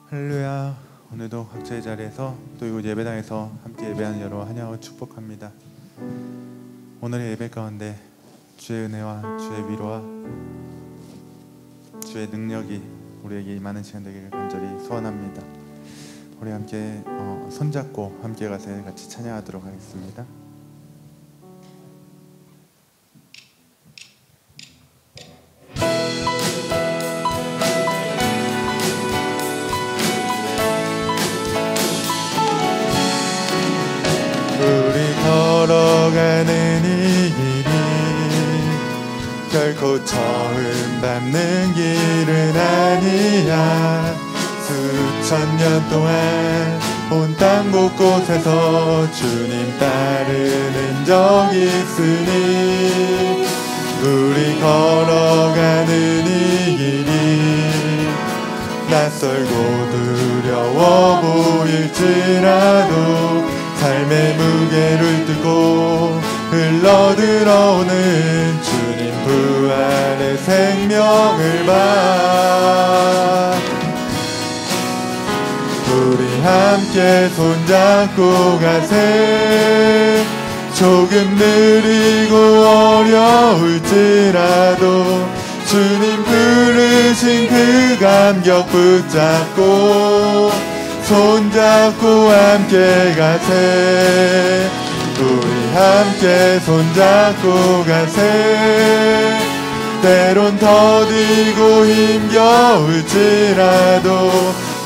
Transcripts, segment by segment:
할렐루야. 오늘도 각자의 자리에서 또 이곳 예배당에서 함께 예배하는 여러분 환영하고 축복합니다. 오늘의 예배 가운데 주의 은혜와 주의 위로와 주의 능력이 우리에게 임하는 시간 되기를 간절히 소원합니다. 우리 함께 손잡고 함께 가서 같이 찬양하도록 하겠습니다. 걸어가는 이 길이 결코 처음 밟는 길은 아니야. 수천 년 동안 온 땅 곳곳에서 주님 따르는 적 있으니 우리 걸어가는 이 길이 낯설고 두려워 보일지라도 삶의 무게를 들고 흘러들어오는 주님 부활의 생명을 봐. 우리 함께 손잡고 가세. 조금 느리고 어려울지라도 주님 부르신 그 감격 붙잡고 손잡고 함께 가세. 우리 함께 손잡고 가세. 때론 더디고 힘겨울지라도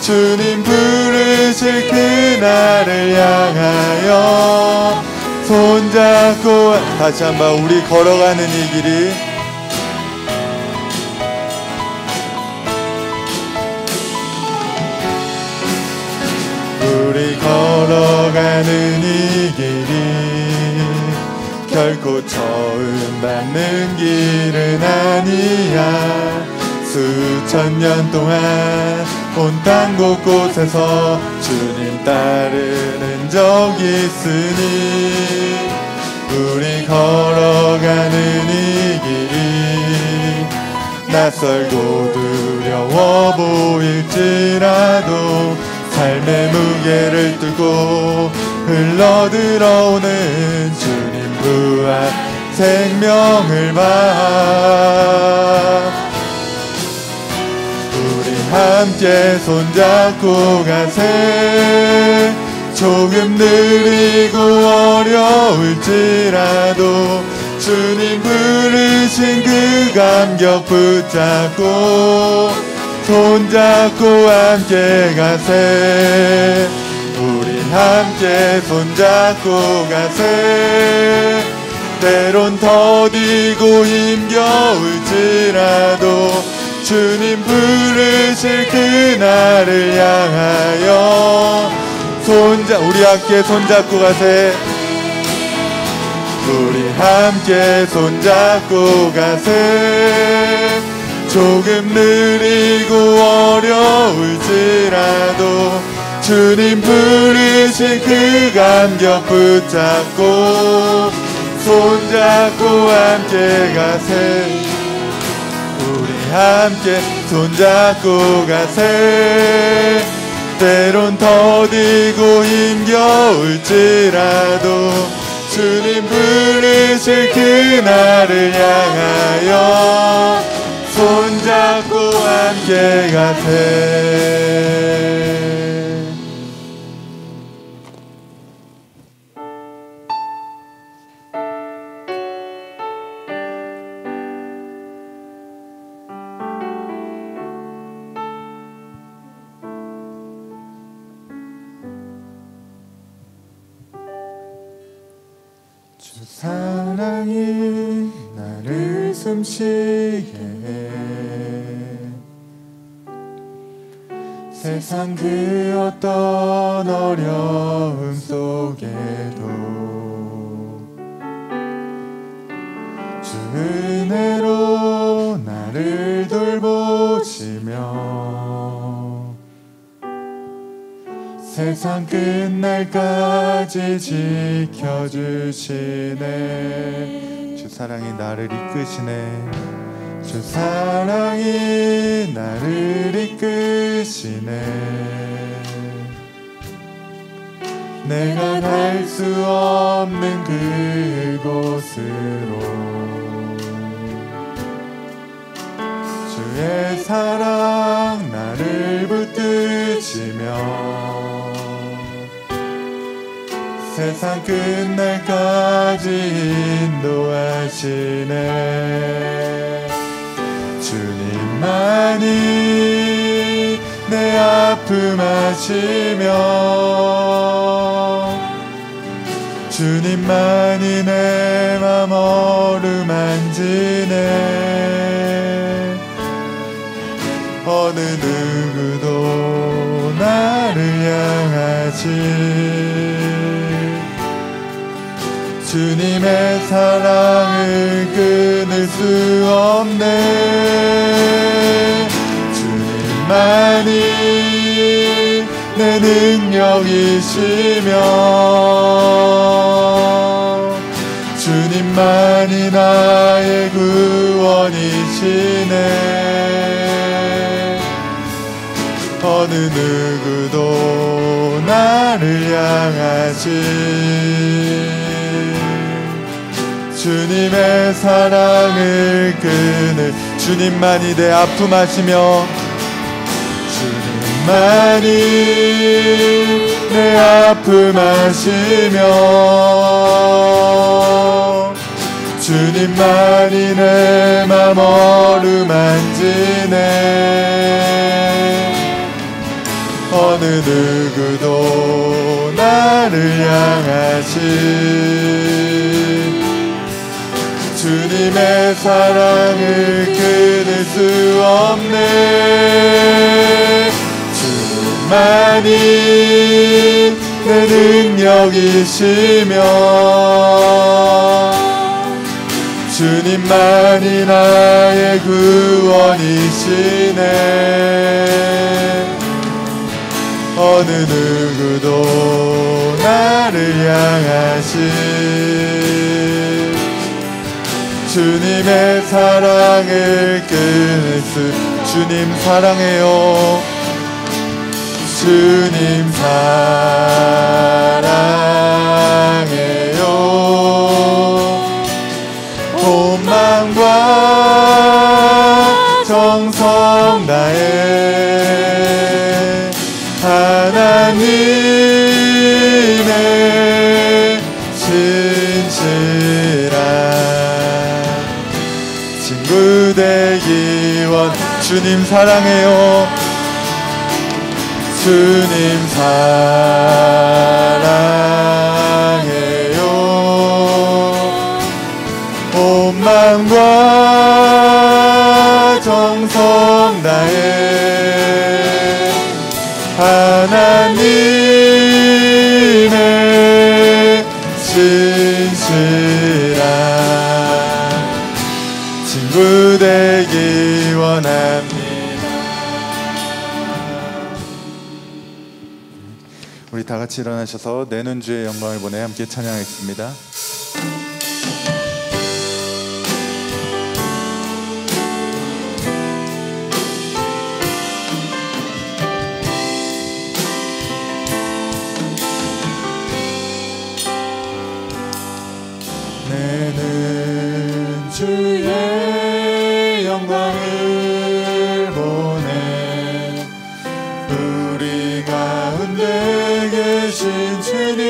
주님 부르실 그날을 향하여 손잡고. 다시 한번 우리 걸어가는 이 길이 우리 걸어가는 이 길이 결코 처음 밟는 길은 아니야. 수천 년 동안 온 땅 곳곳에서 주님 따르는 적 있으니 우리 걸어가는 이 길이 낯설고 두려워 보일지라도 삶의 무게를 뚫고 흘러들어오는 주님 부활 생명을 봐. 우리 함께 손잡고 가세. 조금 느리고 어려울지라도 주님 부르신 그 감격 붙잡고 손잡고 함께 가세. 우리 함께 손잡고 가세. 때론 더디고 힘겨울지라도 주님 부르실 그날을 향하여 우리 함께 손잡고 가세. 우리 함께 손잡고 가세. 조금 느리고 어려울지라도 주님 부르신 그 감격 붙잡고 손잡고 함께 가세. 우리 함께 손잡고 가세. 때론 더디고 힘겨울지라도 주님 부르실 그날을 향하여 손잡고 함께 가세. 주 사랑이 나를 숨쉬게 해. 세상 그 어떤 어려움 속에도 주 은혜로 나를 돌보시며 세상 끝날까지 지켜주시네. 주 사랑이 나를 이끄시네. 주 사랑이 나를 이끄시네. 내가 갈 수 없는 그곳으로 주의 사랑 나를 붙드시며 세상 끝날까지 인도하시네. 주님만이 내 아픔 아시며 주님만이 내 맘 어루만지네. 어느 누구도 나를 향하지 주님의 사랑을 끊을 수 없네. 주님만이 내 능력이시며 주님만이 나의 구원이시네. 어느 누구도 나를 향하지 주님의 사랑을 끊을 주님만이 내 아픔 아시며 주님만이 내 아픔 아시며 주님만이 내 맘 어루만지네. 어느 누구도 나를 향하시 주님의 사랑을 끊을 수 없네. 주님만이 내 능력이시며 주님만이 나의 구원이시네. 어느 누구도 나를 향하시 주님의 사랑을 끊을 수 주님 사랑해요. 주님 사랑해요. 온 마음과 정성 다해 하나님의 진실한 친구 되기 원 주님 사랑해요. 주님 사랑해요. 온 마음과 정성 다해 하나님의 진실한 친구 되기 원합니다. 우리 다 같이 일어나셔서 내는 주의 영광을 보내 함께 찬양하겠습니다. 내는 주의 영광을 보내 우리 가운데 계신 주님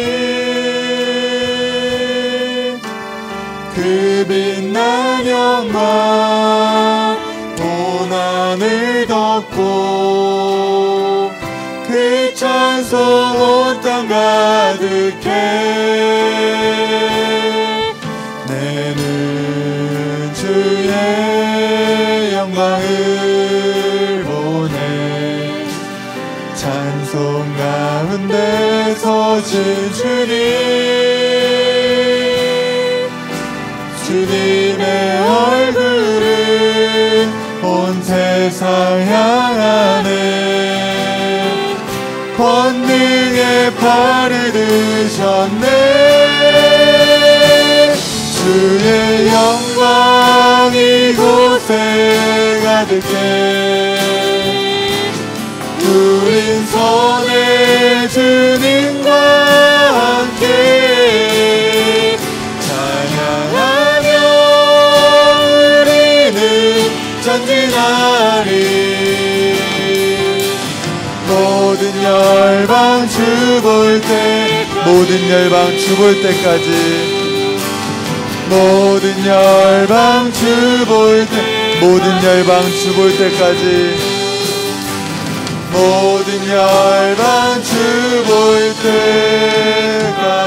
그 빛난 영광 온 하늘 덮고 그 찬송 온 땅 가득해 내는 주의 영광을 보내 찬송 가운데 서신 주님의 얼굴을 온 세상 향하네 권능의 발을 드셨네 주의 영광 이곳 곳에 가득해 우린 손에 주님과 함께 찬양하며 우리는 전진하리 모든 열방 주 볼 때 모든 열방 주 볼 때까지 모든 열방 주 볼 때 모든 열방 주 볼 때까지 모든 열방 주 볼 때까지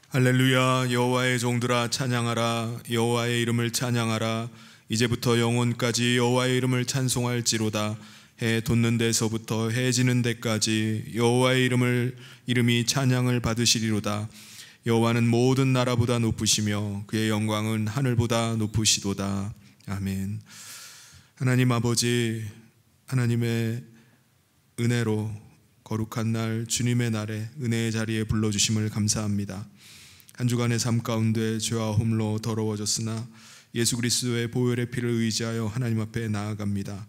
할렐루야. 여호와의 종들아 찬양하라. 여호와의 이름을 찬양하라. 이제부터 영원까지 여호와의 이름을 찬송할지로다. 해 돋는 데서부터 해 지는 데까지 여호와의 이름이 찬양을 받으시리로다. 여호와는 모든 나라보다 높으시며 그의 영광은 하늘보다 높으시도다. 아멘. 하나님 아버지, 하나님의 은혜로 거룩한 날 주님의 날에 은혜의 자리에 불러주심을 감사합니다. 한 주간의 삶 가운데 죄와 홈로 더러워졌으나 예수 그리스도의 보혈의 피를 의지하여 하나님 앞에 나아갑니다.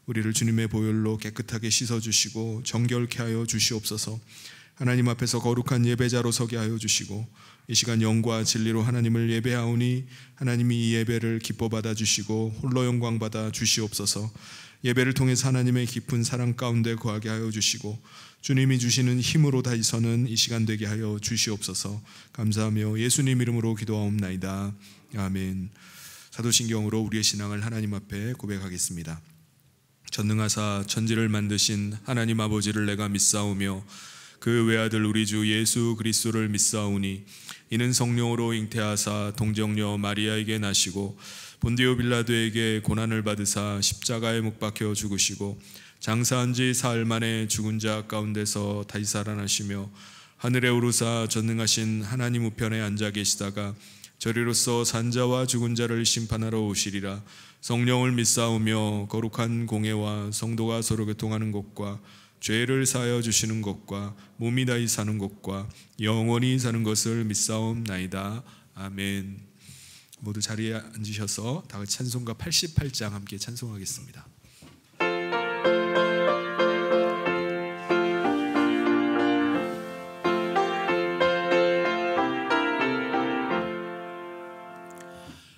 우리를 주님의 보혈로 깨끗하게 씻어주시고 정결케 하여 주시옵소서. 하나님 앞에서 거룩한 예배자로 서게 하여 주시고 이 시간 영과 진리로 하나님을 예배하오니 하나님이 이 예배를 기뻐 받아 주시고 홀로 영광 받아 주시옵소서. 예배를 통해서 하나님의 깊은 사랑 가운데 거하게 하여 주시고 주님이 주시는 힘으로 다시 서는 이 시간 되게 하여 주시옵소서. 감사하며 예수님 이름으로 기도하옵나이다. 아멘. 사도신경으로 우리의 신앙을 하나님 앞에 고백하겠습니다. 전능하사 천지를 만드신 하나님 아버지를 내가 믿사오며 그 외아들 우리 주 예수 그리스도를 믿사오니 이는 성령으로 잉태하사 동정녀 마리아에게 나시고 본디오 빌라도에게 고난을 받으사 십자가에 못 박혀 죽으시고 장사한 지 사흘 만에 죽은 자 가운데서 다시 살아나시며 하늘에 오르사 전능하신 하나님 우편에 앉아 계시다가 저리로서 산자와 죽은 자를 심판하러 오시리라. 성령을 믿사오며 거룩한 공회와 성도가 서로 교통하는 것과 죄를 사하여 주시는 것과 몸이 다시 사는 것과 영원히 사는 것을 믿사옵나이다. 아멘. 모두 자리에 앉으셔서 다 같이 찬송가 88장 함께 찬송하겠습니다.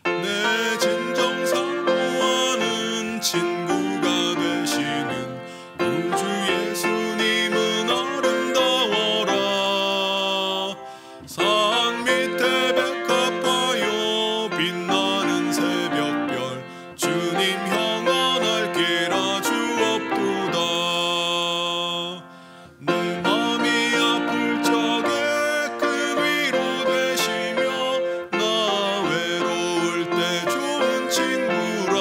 내 진정 사모하는 친구가 되시는 우주 예수님은 아름다워라. 산 밑에 백합화요 빛나는 새벽별 주님 향한 알게라 주옵도다. 내 맘이 아플 적에 큰 위로 되시며 나 외로울 때 좋은 친구라.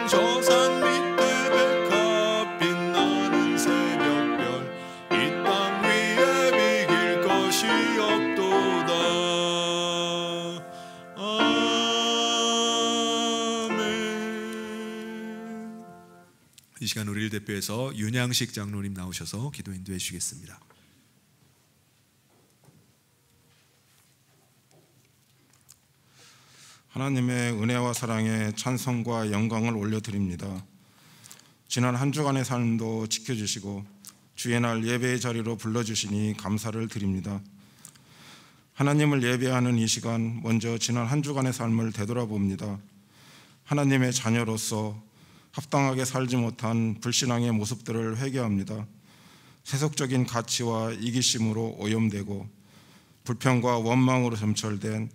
저 산 밑에 백합 빛나는 새벽별 이 땅 위에 비길 것이 없도다. 아멘. 이 시간 우리를 대표해서 윤양식 장로님 나오셔서 기도 인도해 주시겠습니다. 하나님의 은혜와 사랑에 찬송과 영광을 올려드립니다. 지난 한 주간의 삶도 지켜주시고 주의 날 예배의 자리로 불러주시니 감사를 드립니다. 하나님을 예배하는 이 시간, 먼저 지난 한 주간의 삶을 되돌아봅니다. 하나님의 자녀로서 합당하게 살지 못한 불신앙의 모습들을 회개합니다. 세속적인 가치와 이기심으로 오염되고 불평과 원망으로 점철된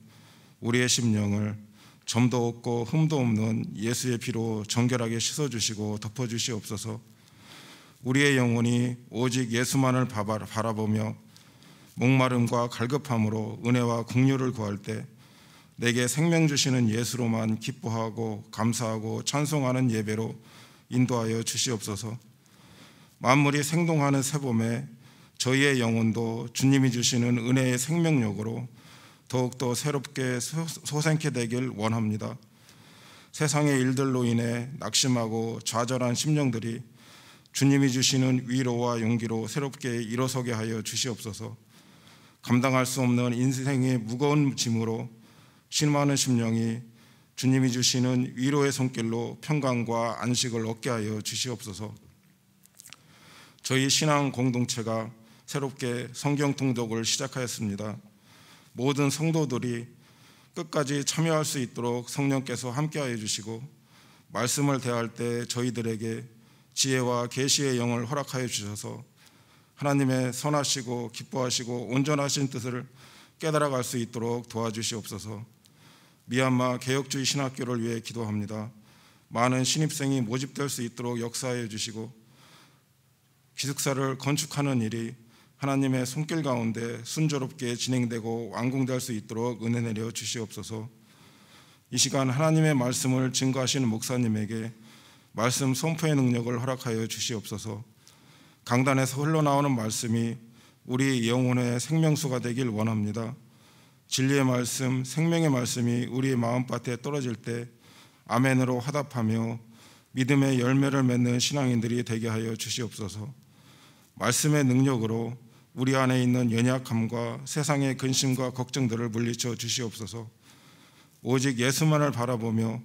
우리의 심령을 점도 없고 흠도 없는 예수의 피로 정결하게 씻어주시고 덮어주시옵소서. 우리의 영혼이 오직 예수만을 바라보며 목마름과 갈급함으로 은혜와 긍휼을 구할 때 내게 생명 주시는 예수로만 기뻐하고 감사하고 찬송하는 예배로 인도하여 주시옵소서. 만물이 생동하는 새봄에 저희의 영혼도 주님이 주시는 은혜의 생명력으로 더욱더 새롭게 솟아나게 되길 원합니다. 세상의 일들로 인해 낙심하고 좌절한 심령들이 주님이 주시는 위로와 용기로 새롭게 일어서게 하여 주시옵소서. 감당할 수 없는 인생의 무거운 짐으로 신음하는 심령이 주님이 주시는 위로의 손길로 평강과 안식을 얻게 하여 주시옵소서. 저희 신앙 공동체가 새롭게 성경 통독을 시작하였습니다. 모든 성도들이 끝까지 참여할 수 있도록 성령께서 함께하여 주시고 말씀을 대할 때 저희들에게 지혜와 계시의 영을 허락하여 주셔서 하나님의 선하시고 기뻐하시고 온전하신 뜻을 깨달아갈 수 있도록 도와주시옵소서. 미얀마 개혁주의 신학교를 위해 기도합니다. 많은 신입생이 모집될 수 있도록 역사하여 주시고 기숙사를 건축하는 일이 하나님의 손길 가운데 순조롭게 진행되고 완공될 수 있도록 은혜 내려 주시옵소서. 이 시간 하나님의 말씀을 증거하시는 목사님에게 말씀 선포의 능력을 허락하여 주시옵소서. 강단에서 흘러나오는 말씀이 우리 영혼의 생명수가 되길 원합니다. 진리의 말씀, 생명의 말씀이 우리의 마음밭에 떨어질 때 아멘으로 화답하며 믿음의 열매를 맺는 신앙인들이 되게 하여 주시옵소서. 말씀의 능력으로 우리 안에 있는 연약함과 세상의 근심과 걱정들을 물리쳐 주시옵소서. 오직 예수만을 바라보며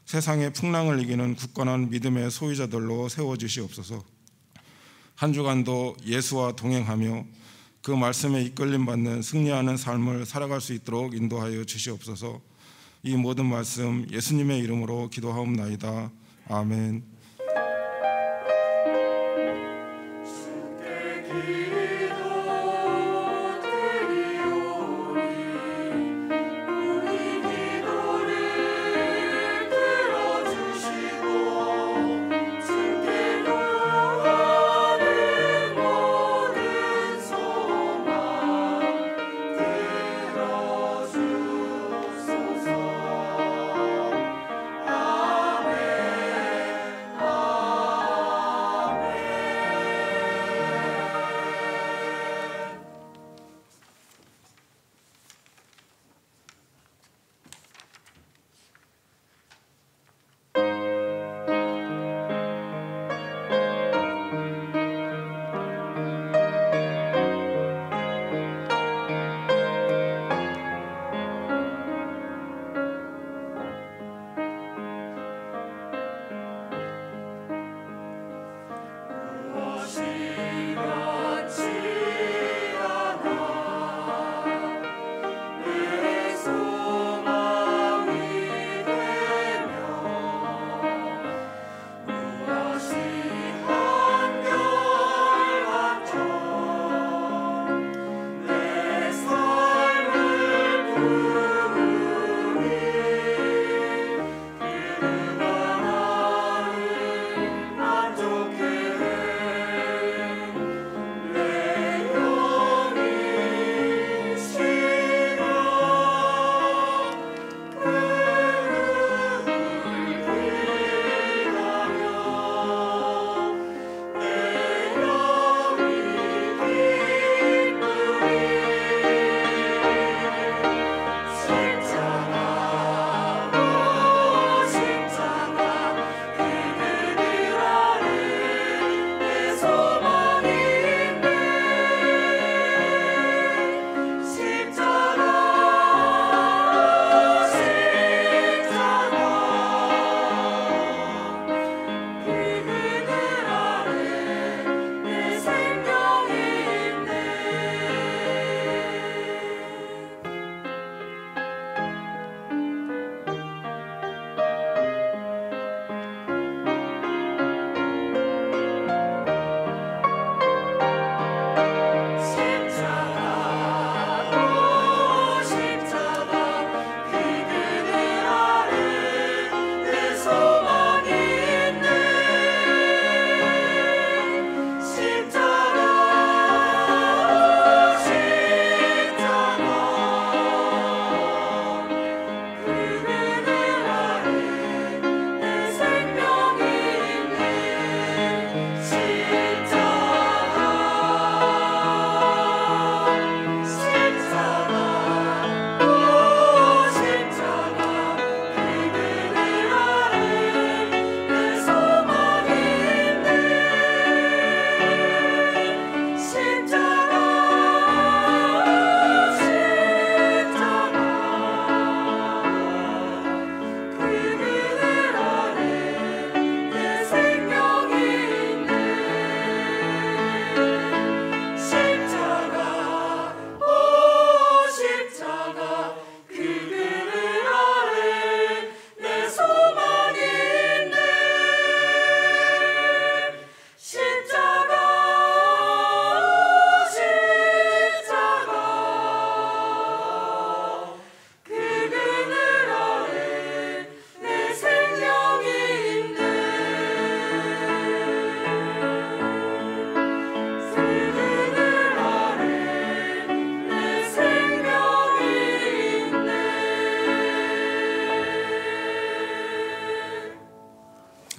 세상의 풍랑을 이기는 굳건한 믿음의 소유자들로 세워주시옵소서. 한 주간도 예수와 동행하며 그 말씀에 이끌림 받는 승리하는 삶을 살아갈 수 있도록 인도하여 주시옵소서. 이 모든 말씀 예수님의 이름으로 기도하옵나이다. 아멘.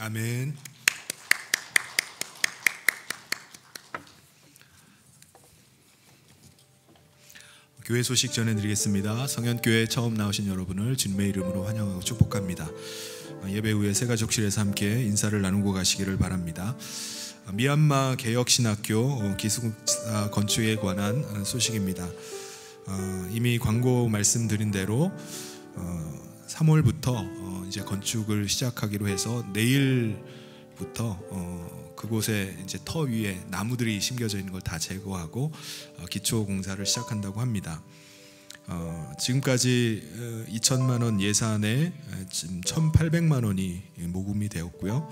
아멘. 교회 소식 전해드리겠습니다. 성현교회 처음 나오신 여러분을 주님의 이름으로 환영하고 축복합니다. 예배 후에 새가족실에서 함께 인사를 나누고 가시기를 바랍니다. 미얀마 개혁신학교 기숙사 건축에 관한 소식입니다. 이미 광고 말씀드린 대로 3월부터 이제 건축을 시작하기로 해서 내일부터 그곳에 이제 터 위에 나무들이 심겨져 있는 걸 다 제거하고 기초 공사를 시작한다고 합니다. 지금까지 2천만 원 예산에 지금 1,800만 원이 모금이 되었고요.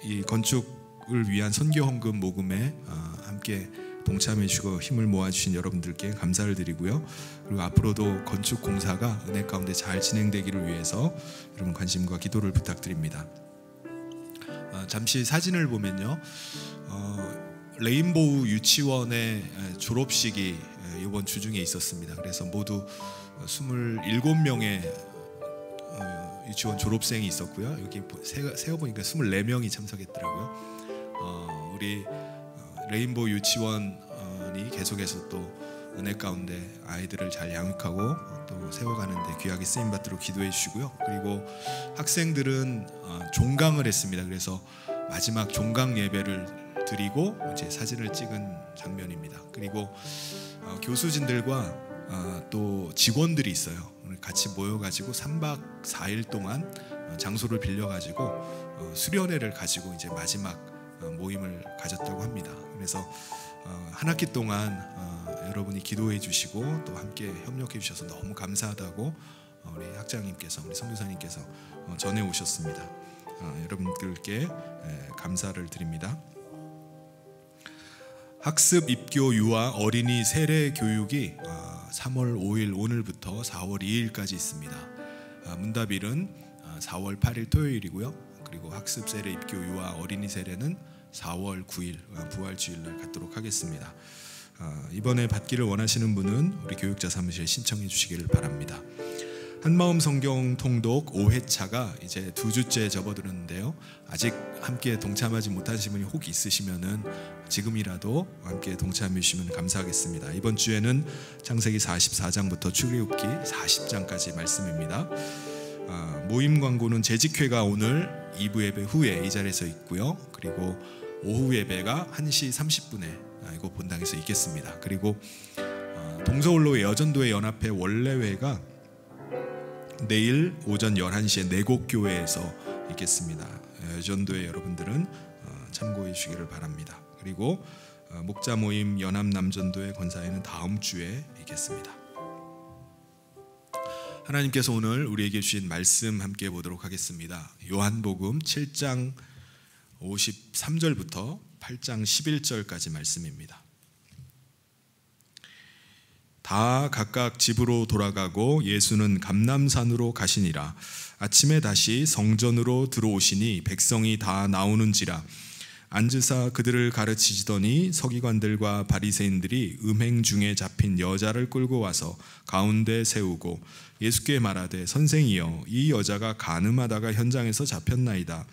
이 건축을 위한 선교 헌금 모금에 함께 동참해 주시고 힘을 모아 주신 여러분들께 감사를 드리고요. 그리고 앞으로도 건축 공사가 은혜 가운데 잘 진행되기를 위해서 여러분 관심과 기도를 부탁드립니다. 잠시 사진을 보면요, 레인보우 유치원의 졸업식이 이번 주 중에 있었습니다. 그래서 모두 27명의 유치원 졸업생이 있었고요. 여기 세어보니까 24명이 참석했더라고요. 우리 레인보우 유치원이 계속해서 또 은혜 가운데 아이들을 잘 양육하고 또 세워가는데 귀하게 쓰임받도록 기도해 주시고요. 그리고 학생들은 종강을 했습니다. 그래서 마지막 종강 예배를 드리고 이제 사진을 찍은 장면입니다. 그리고 교수진들과 또 직원들이 있어요. 같이 모여가지고 3박 4일 동안 장소를 빌려가지고 수련회를 가지고 이제 마지막 모임을 가졌다고 합니다. 그래서 한 학기 동안 여러분이 기도해 주시고 또 함께 협력해 주셔서 너무 감사하다고 우리 학장님께서, 우리 선교사님께서 전해 오셨습니다. 여러분들께 감사를 드립니다. 학습, 입교, 유아, 어린이 세례 교육이 3월 5일 오늘부터 4월 2일까지 있습니다. 문답일은 4월 8일 토요일이고요. 그리고 학습, 세례, 입교, 유아, 어린이 세례는 4월 9일 부활주일날 갖도록 하겠습니다. 이번에 받기를 원하시는 분은 우리 교육자 사무실에 신청해 주시기를 바랍니다. 한마음 성경 통독 5회차가 이제 2주째 접어들었는데요. 아직 함께 동참하지 못하신 분이 혹 있으시면은 지금이라도 함께 동참해 주시면 감사하겠습니다. 이번 주에는 창세기 44장부터 출애굽기 40장까지 말씀입니다. 모임 광고는 재직회가 오늘 2부 예배 후에 이 자리에서 있고요. 그리고 오후 예배가 1시 30분에 이곳 본당에서 있겠습니다. 그리고 동서울로의 여전도의 연합회 원래회가 내일 오전 11시에 내곡교회에서 있겠습니다. 여전도의 여러분들은 참고해 주시기를 바랍니다. 그리고 목자 모임 연합남전도의 권사회는 다음 주에 있겠습니다. 하나님께서 오늘 우리에게 주신 말씀 함께 보도록 하겠습니다. 요한복음 7장 53절부터 8장 11절까지 말씀입니다. 다 각각 집으로 돌아가고 예수는 감람산으로 가시니라. 아침에 다시 성전으로 들어오시니 백성이 다 나오는지라. 앉으사 그들을 가르치시더니 서기관들과 바리새인들이 음행 중에 잡힌 여자를 끌고 와서 가운데 세우고 예수께 말하되 선생이여 이 여자가 간음하다가 현장에서 잡혔나이다.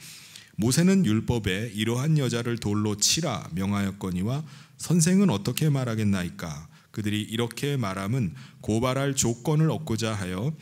모세는 율법에 이러한 여자를 돌로 치라 명하였거니와 선생은 어떻게 말하겠나이까. 그들이 이렇게 말함은 고발할 조건을 얻고자 하여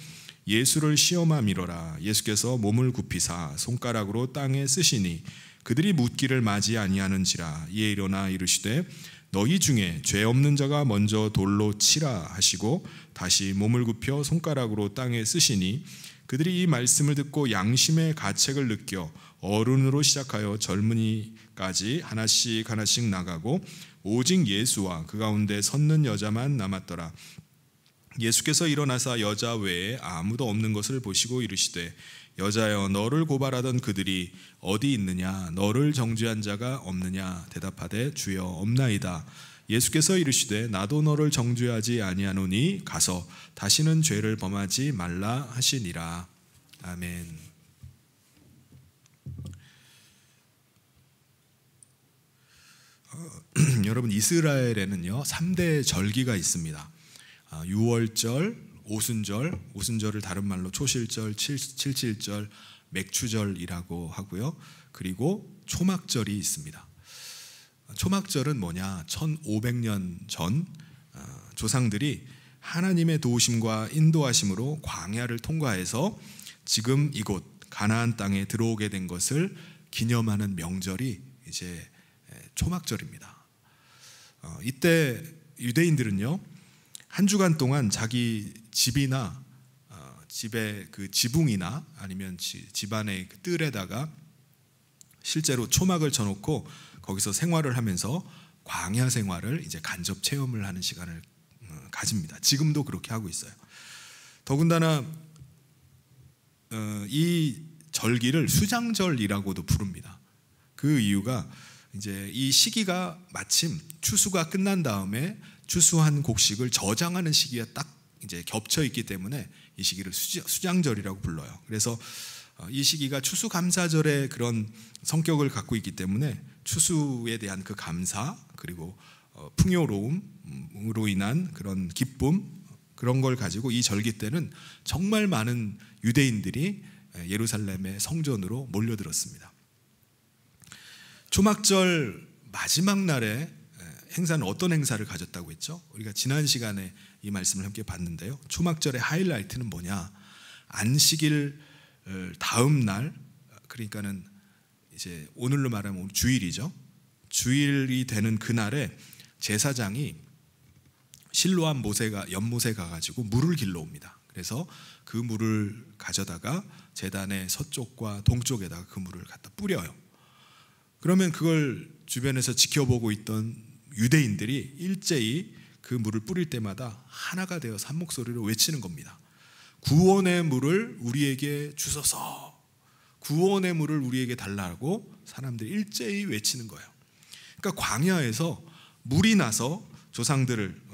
예수를 시험함이로라. 예수께서 몸을 굽히사 손가락으로 땅에 쓰시니 그들이 묻기를 맞이 아니하는지라. 이에 일어나 이르시되 너희 중에 죄 없는 자가 먼저 돌로 치라 하시고 다시 몸을 굽혀 손가락으로 땅에 쓰시니 그들이 이 말씀을 듣고 양심의 가책을 느껴 어른으로 시작하여 젊은이까지 하나씩 하나씩 나가고 오직 예수와 그 가운데 섰는 여자만 남았더라. 예수께서 일어나사 여자 외에 아무도 없는 것을 보시고 이르시되 여자여 너를 고발하던 그들이 어디 있느냐? 너를 정죄한 자가 없느냐? 대답하되 주여 없나이다. 예수께서 이르시되 나도 너를 정죄하지 아니하노니 가서 다시는 죄를 범하지 말라 하시니라. 아멘. 여러분 이스라엘에는요 3대 절기가 있습니다. 유월절, 오순절, 오순절을 다른 말로 초실절, 칠칠절, 맥추절이라고 하고요. 그리고 초막절이 있습니다. 초막절은 뭐냐? 1500년 전 조상들이 하나님의 도우심과 인도하심으로 광야를 통과해서 지금 이곳 가나안 땅에 들어오게 된 것을 기념하는 명절이 이제 초막절입니다. 이때 유대인들은요, 한 주간 동안 자기 집이나 집의 그 지붕이나 아니면 집안의 그 뜰에다가 실제로 초막을 쳐놓고 거기서 생활을 하면서 광야 생활을 이제 간접 체험을 하는 시간을 가집니다. 지금도 그렇게 하고 있어요. 더군다나 이 절기를 수장절이라고도 부릅니다. 그 이유가 이제 이 시기가 마침 추수가 끝난 다음에 추수한 곡식을 저장하는 시기가 딱 이제 겹쳐 있기 때문에 이 시기를 수장절이라고 불러요. 그래서 이 시기가 추수감사절의 그런 성격을 갖고 있기 때문에 추수에 대한 그 감사, 그리고 풍요로움으로 인한 그런 기쁨, 그런 걸 가지고 이 절기 때는 정말 많은 유대인들이 예루살렘의 성전으로 몰려들었습니다. 초막절 마지막 날에 행사는 어떤 행사를 가졌다고 했죠? 우리가 지난 시간에 이 말씀을 함께 봤는데요. 초막절의 하이라이트는 뭐냐? 안식일 다음 날, 그러니까는 이제 오늘로 말하면 주일이죠. 주일이 되는 그날에 제사장이 실로암 연못에 가가지고 물을 길러옵니다. 그래서 그 물을 가져다가 제단의 서쪽과 동쪽에다가 그 물을 갖다 뿌려요. 그러면 그걸 주변에서 지켜보고 있던 유대인들이 일제히 그 물을 뿌릴 때마다 하나가 되어서 한 목소리로 외치는 겁니다. 구원의 물을 우리에게 주소서, 구원의 물을 우리에게 달라고 사람들이 일제히 외치는 거예요. 그러니까 광야에서 물이 나서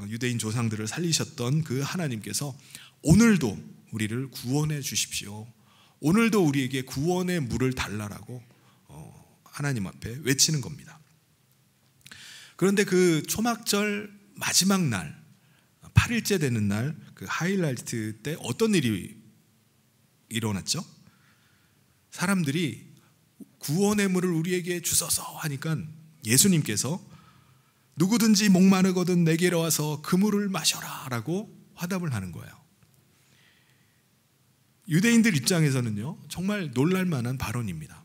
유대인 조상들을 살리셨던 그 하나님께서 오늘도 우리를 구원해 주십시오, 오늘도 우리에게 구원의 물을 달라라고 하나님 앞에 외치는 겁니다. 그런데 그 초막절 마지막 날, 8일째 되는 날, 그 하이라이트 때 어떤 일이 일어났죠? 사람들이 구원의 물을 우리에게 주소서 하니까 예수님께서 누구든지 목마르거든 내게로 와서 그 물을 마셔라 라고 화답을 하는 거예요. 유대인들 입장에서는요, 정말 놀랄만한 발언입니다.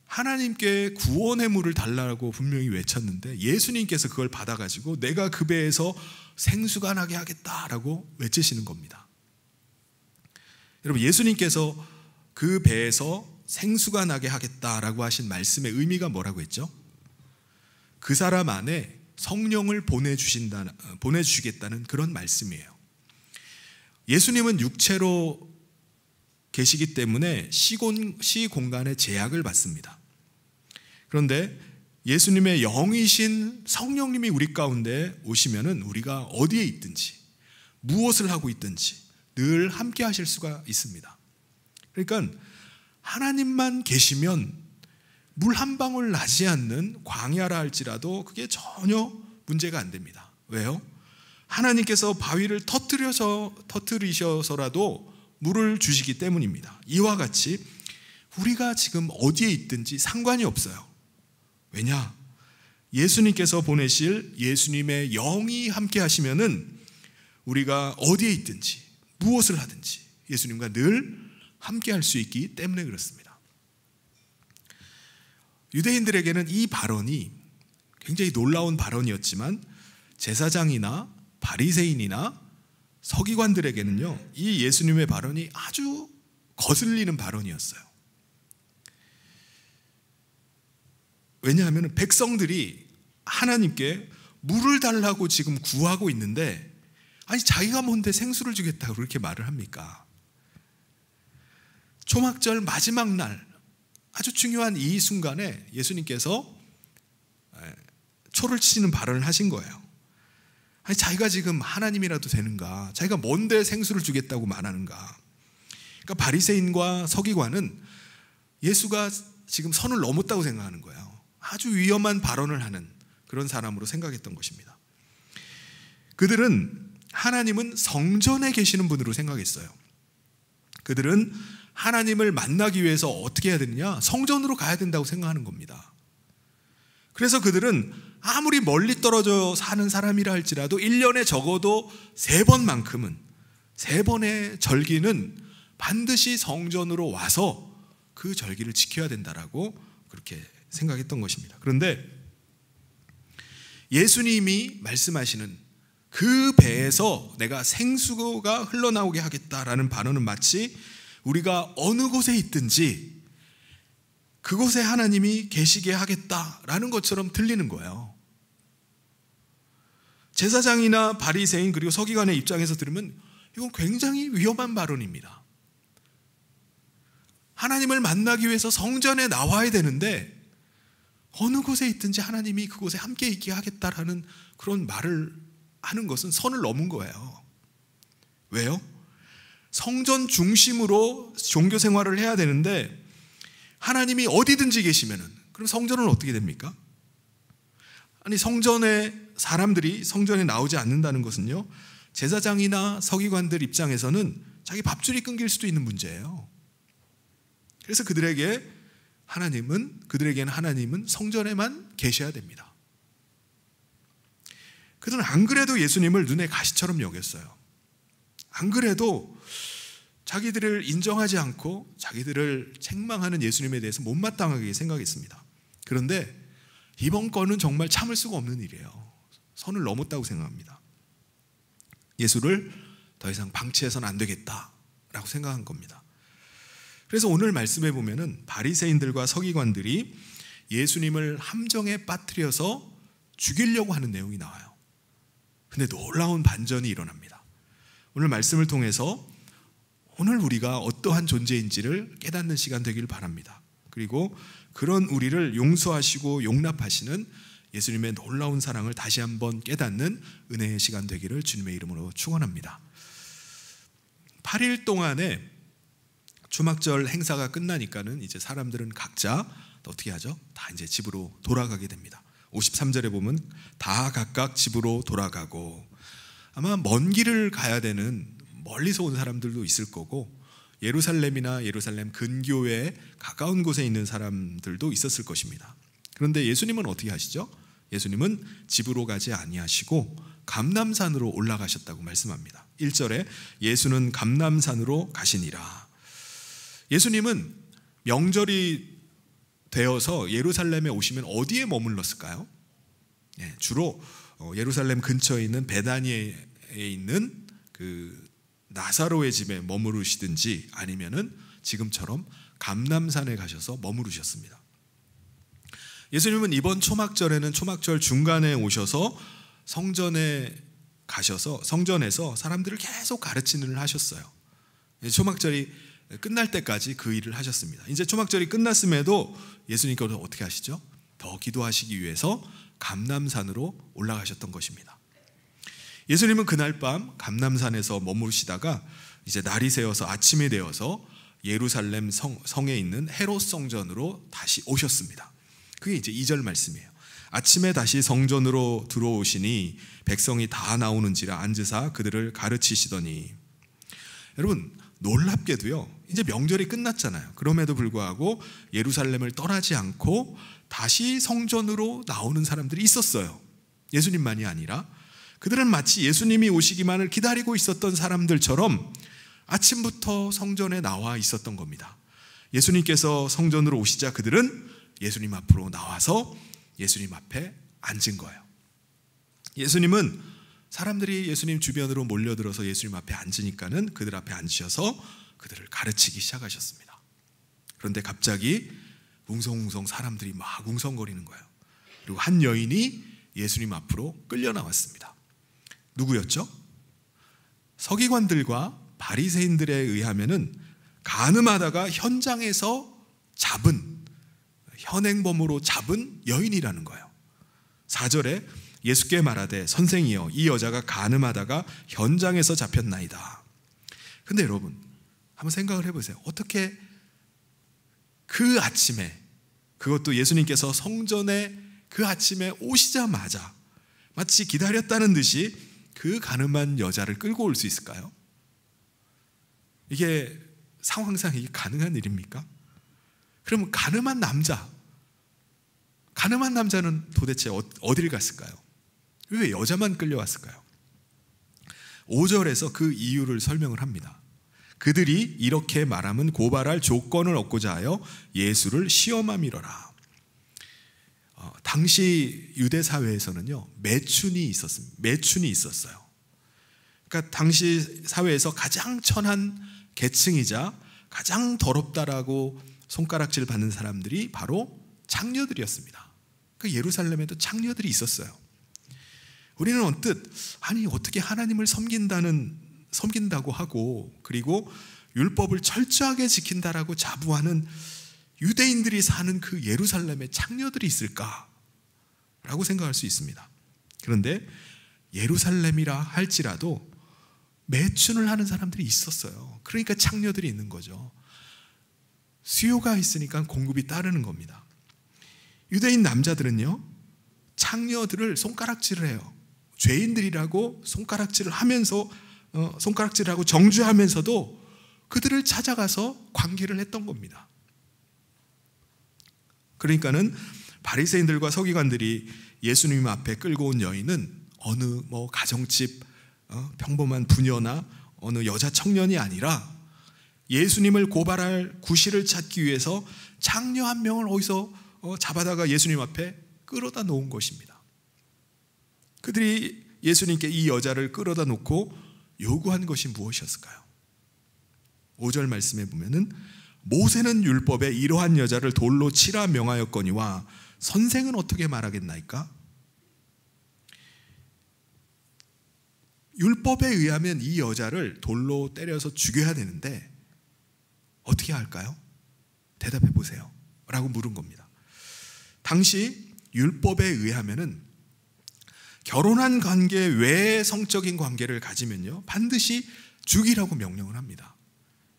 하나님께 구원의 물을 달라고 분명히 외쳤는데 예수님께서 그걸 받아가지고 내가 그 배에서 생수가 나게 하겠다라고 외치시는 겁니다. 여러분, 예수님께서 그 배에서 생수가 나게 하겠다라고 하신 말씀의 의미가 뭐라고 했죠? 그 사람 안에 성령을 보내주시겠다는 그런 말씀이에요. 예수님은 육체로 계시기 때문에 시 공간의 제약을 받습니다. 그런데 예수님의 영이신 성령님이 우리 가운데 오시면은 우리가 어디에 있든지 무엇을 하고 있든지 늘 함께 하실 수가 있습니다. 그러니까 하나님만 계시면 물 한 방울 나지 않는 광야라 할지라도 그게 전혀 문제가 안 됩니다. 왜요? 하나님께서 바위를 터뜨리셔서라도 물을 주시기 때문입니다. 이와 같이 우리가 지금 어디에 있든지 상관이 없어요. 왜냐? 예수님께서 보내실 예수님의 영이 함께 하시면은 우리가 어디에 있든지 무엇을 하든지 예수님과 늘 함께 할 수 있기 때문에 그렇습니다. 유대인들에게는 이 발언이 굉장히 놀라운 발언이었지만 제사장이나 바리새인이나 서기관들에게는요, 이 예수님의 발언이 아주 거슬리는 발언이었어요. 왜냐하면 백성들이 하나님께 물을 달라고 지금 구하고 있는데, 아니 자기가 뭔데 생수를 주겠다고 그렇게 말을 합니까? 초막절 마지막 날 아주 중요한 이 순간에 예수님께서 초를 치시는 발언을 하신 거예요. 아니 자기가 지금 하나님이라도 되는가? 자기가 뭔데 생수를 주겠다고 말하는가? 그러니까 바리새인과 서기관은 예수가 지금 선을 넘었다고 생각하는 거예요. 아주 위험한 발언을 하는 그런 사람으로 생각했던 것입니다. 그들은 하나님은 성전에 계시는 분으로 생각했어요. 그들은 하나님을 만나기 위해서 어떻게 해야 되느냐? 성전으로 가야 된다고 생각하는 겁니다. 그래서 그들은 아무리 멀리 떨어져 사는 사람이라 할지라도 1년에 적어도 3번만큼은, 3번의 절기는 반드시 성전으로 와서 그 절기를 지켜야 된다라고 그렇게 생각했던 것입니다. 그런데 예수님이 말씀하시는 그 배에서 내가 생수가 흘러나오게 하겠다라는 반언은 마치 우리가 어느 곳에 있든지 그곳에 하나님이 계시게 하겠다라는 것처럼 들리는 거예요. 제사장이나 바리새인 그리고 서기관의 입장에서 들으면 이건 굉장히 위험한 발언입니다. 하나님을 만나기 위해서 성전에 나와야 되는데 어느 곳에 있든지 하나님이 그곳에 함께 있게 하겠다라는 그런 말을 하는 것은 선을 넘은 거예요. 왜요? 성전 중심으로 종교 생활을 해야 되는데 하나님이 어디든지 계시면은 그럼 성전은 어떻게 됩니까? 아니 성전에 사람들이 성전에 나오지 않는다는 것은요, 제사장이나 서기관들 입장에서는 자기 밥줄이 끊길 수도 있는 문제예요. 그래서 그들에게는 하나님은 성전에만 계셔야 됩니다. 그들은 안 그래도 예수님을 눈에 가시처럼 여겼어요. 안 그래도 자기들을 인정하지 않고 자기들을 책망하는 예수님에 대해서 못마땅하게 생각했습니다. 그런데 이번 건은 정말 참을 수가 없는 일이에요. 선을 넘었다고 생각합니다. 예수를 더 이상 방치해서는 안 되겠다라고 생각한 겁니다. 그래서 오늘 말씀해 보면은 바리새인들과 서기관들이 예수님을 함정에 빠뜨려서 죽이려고 하는 내용이 나와요. 근데 놀라운 반전이 일어납니다. 오늘 말씀을 통해서 오늘 우리가 어떠한 존재인지를 깨닫는 시간 되길 바랍니다. 그리고 그런 우리를 용서하시고 용납하시는 예수님의 놀라운 사랑을 다시 한번 깨닫는 은혜의 시간 되기를 주님의 이름으로 축원합니다. 8일 동안에 초막절 행사가 끝나니까는 이제 사람들은 각자 어떻게 하죠? 다 이제 집으로 돌아가게 됩니다. 53절에 보면 다 각각 집으로 돌아가고, 아마 먼 길을 가야 되는 멀리서 온 사람들도 있을 거고 예루살렘이나 예루살렘 근교에 가까운 곳에 있는 사람들도 있었을 것입니다. 그런데 예수님은 어떻게 하시죠? 예수님은 집으로 가지 아니하시고 감람산으로 올라가셨다고 말씀합니다. 1절에 예수는 감람산으로 가시니라. 예수님은 명절이 되어서 예루살렘에 오시면 어디에 머물렀을까요? 주로 예루살렘 근처에 있는 베다니에 있는 그 나사로의 집에 머무르시든지 아니면은 지금처럼 감람산에 가셔서 머무르셨습니다. 예수님은 이번 초막절에는 초막절 중간에 오셔서 성전에 가셔서 성전에서 사람들을 계속 가르치는 일을 하셨어요. 초막절이 끝날 때까지 그 일을 하셨습니다. 이제 초막절이 끝났음에도 예수님께서 어떻게 하시죠? 더 기도하시기 위해서 감람산으로 올라가셨던 것입니다. 예수님은 그날 밤 감람산에서 머무르시다가 이제 날이 새어서 아침이 되어서 예루살렘 성에 있는 헤롯 성전으로 다시 오셨습니다. 그게 이제 2절 말씀이에요. 아침에 다시 성전으로 들어오시니 백성이 다 나오는지라 앉으사 그들을 가르치시더니, 여러분 놀랍게도요, 이제 명절이 끝났잖아요. 그럼에도 불구하고 예루살렘을 떠나지 않고 다시 성전으로 나오는 사람들이 있었어요. 예수님만이 아니라 그들은 마치 예수님이 오시기만을 기다리고 있었던 사람들처럼 아침부터 성전에 나와 있었던 겁니다. 예수님께서 성전으로 오시자 그들은 예수님 앞으로 나와서 예수님 앞에 앉은 거예요. 예수님은 사람들이 예수님 주변으로 몰려들어서 예수님 앞에 앉으니까는 그들 앞에 앉으셔서 그들을 가르치기 시작하셨습니다. 그런데 갑자기 웅성웅성 사람들이 막 웅성거리는 거예요. 그리고 한 여인이 예수님 앞으로 끌려 나왔습니다. 누구였죠? 서기관들과 바리새인들에 의하면은 간음하다가 현장에서 현행범으로 잡은 여인이라는 거예요. 4절에 예수께 말하되 선생이여 이 여자가 간음하다가 현장에서 잡혔나이다. 근데 여러분 한번 생각을 해보세요. 어떻게 그 아침에, 그것도 예수님께서 성전에 그 아침에 오시자마자 마치 기다렸다는 듯이 그 간음한 여자를 끌고 올 수 있을까요? 이게 상황상 이게 가능한 일입니까? 그러면 가늠한 남자는 도대체 어디를 갔을까요? 왜 여자만 끌려왔을까요? 5절에서 그 이유를 설명을 합니다. 그들이 이렇게 말하면 고발할 조건을 얻고자 하여 예수를 시험함이로라. 당시 유대 사회에서는요, 매춘이 있었어요. 그러니까 당시 사회에서 가장 천한 계층이자 가장 더럽다라고 손가락질 받는 사람들이 바로 창녀들이었습니다. 그 예루살렘에도 창녀들이 있었어요. 우리는 언뜻 아니 어떻게 하나님을 섬긴다고 하고 그리고 율법을 철저하게 지킨다라고 자부하는 유대인들이 사는 그 예루살렘에 창녀들이 있을까라고 생각할 수 있습니다. 그런데 예루살렘이라 할지라도 매춘을 하는 사람들이 있었어요. 그러니까 창녀들이 있는 거죠. 수요가 있으니까 공급이 따르는 겁니다. 유대인 남자들은요, 창녀들을 손가락질을 해요. 죄인들이라고 손가락질을 하면서 손가락질하고 정죄하면서도 그들을 찾아가서 관계를 했던 겁니다. 그러니까는 바리새인들과 서기관들이 예수님 앞에 끌고 온 여인은 어느 가정집 평범한 부녀나 어느 여자 청년이 아니라 예수님을 고발할 구실을 찾기 위해서 창녀 한 명을 어디서 잡아다가 예수님 앞에 끌어다 놓은 것입니다. 그들이 예수님께 이 여자를 끌어다 놓고 요구한 것이 무엇이었을까요? 5절 말씀에 보면은 모세는 율법에 이러한 여자를 돌로 치라 명하였거니와 선생은 어떻게 말하겠나이까? 율법에 의하면 이 여자를 돌로 때려서 죽여야 되는데 어떻게 할까요? 대답해 보세요 라고 물은 겁니다. 당시 율법에 의하면은 결혼한 관계 외의 성적인 관계를 가지면요 반드시 죽이라고 명령을 합니다.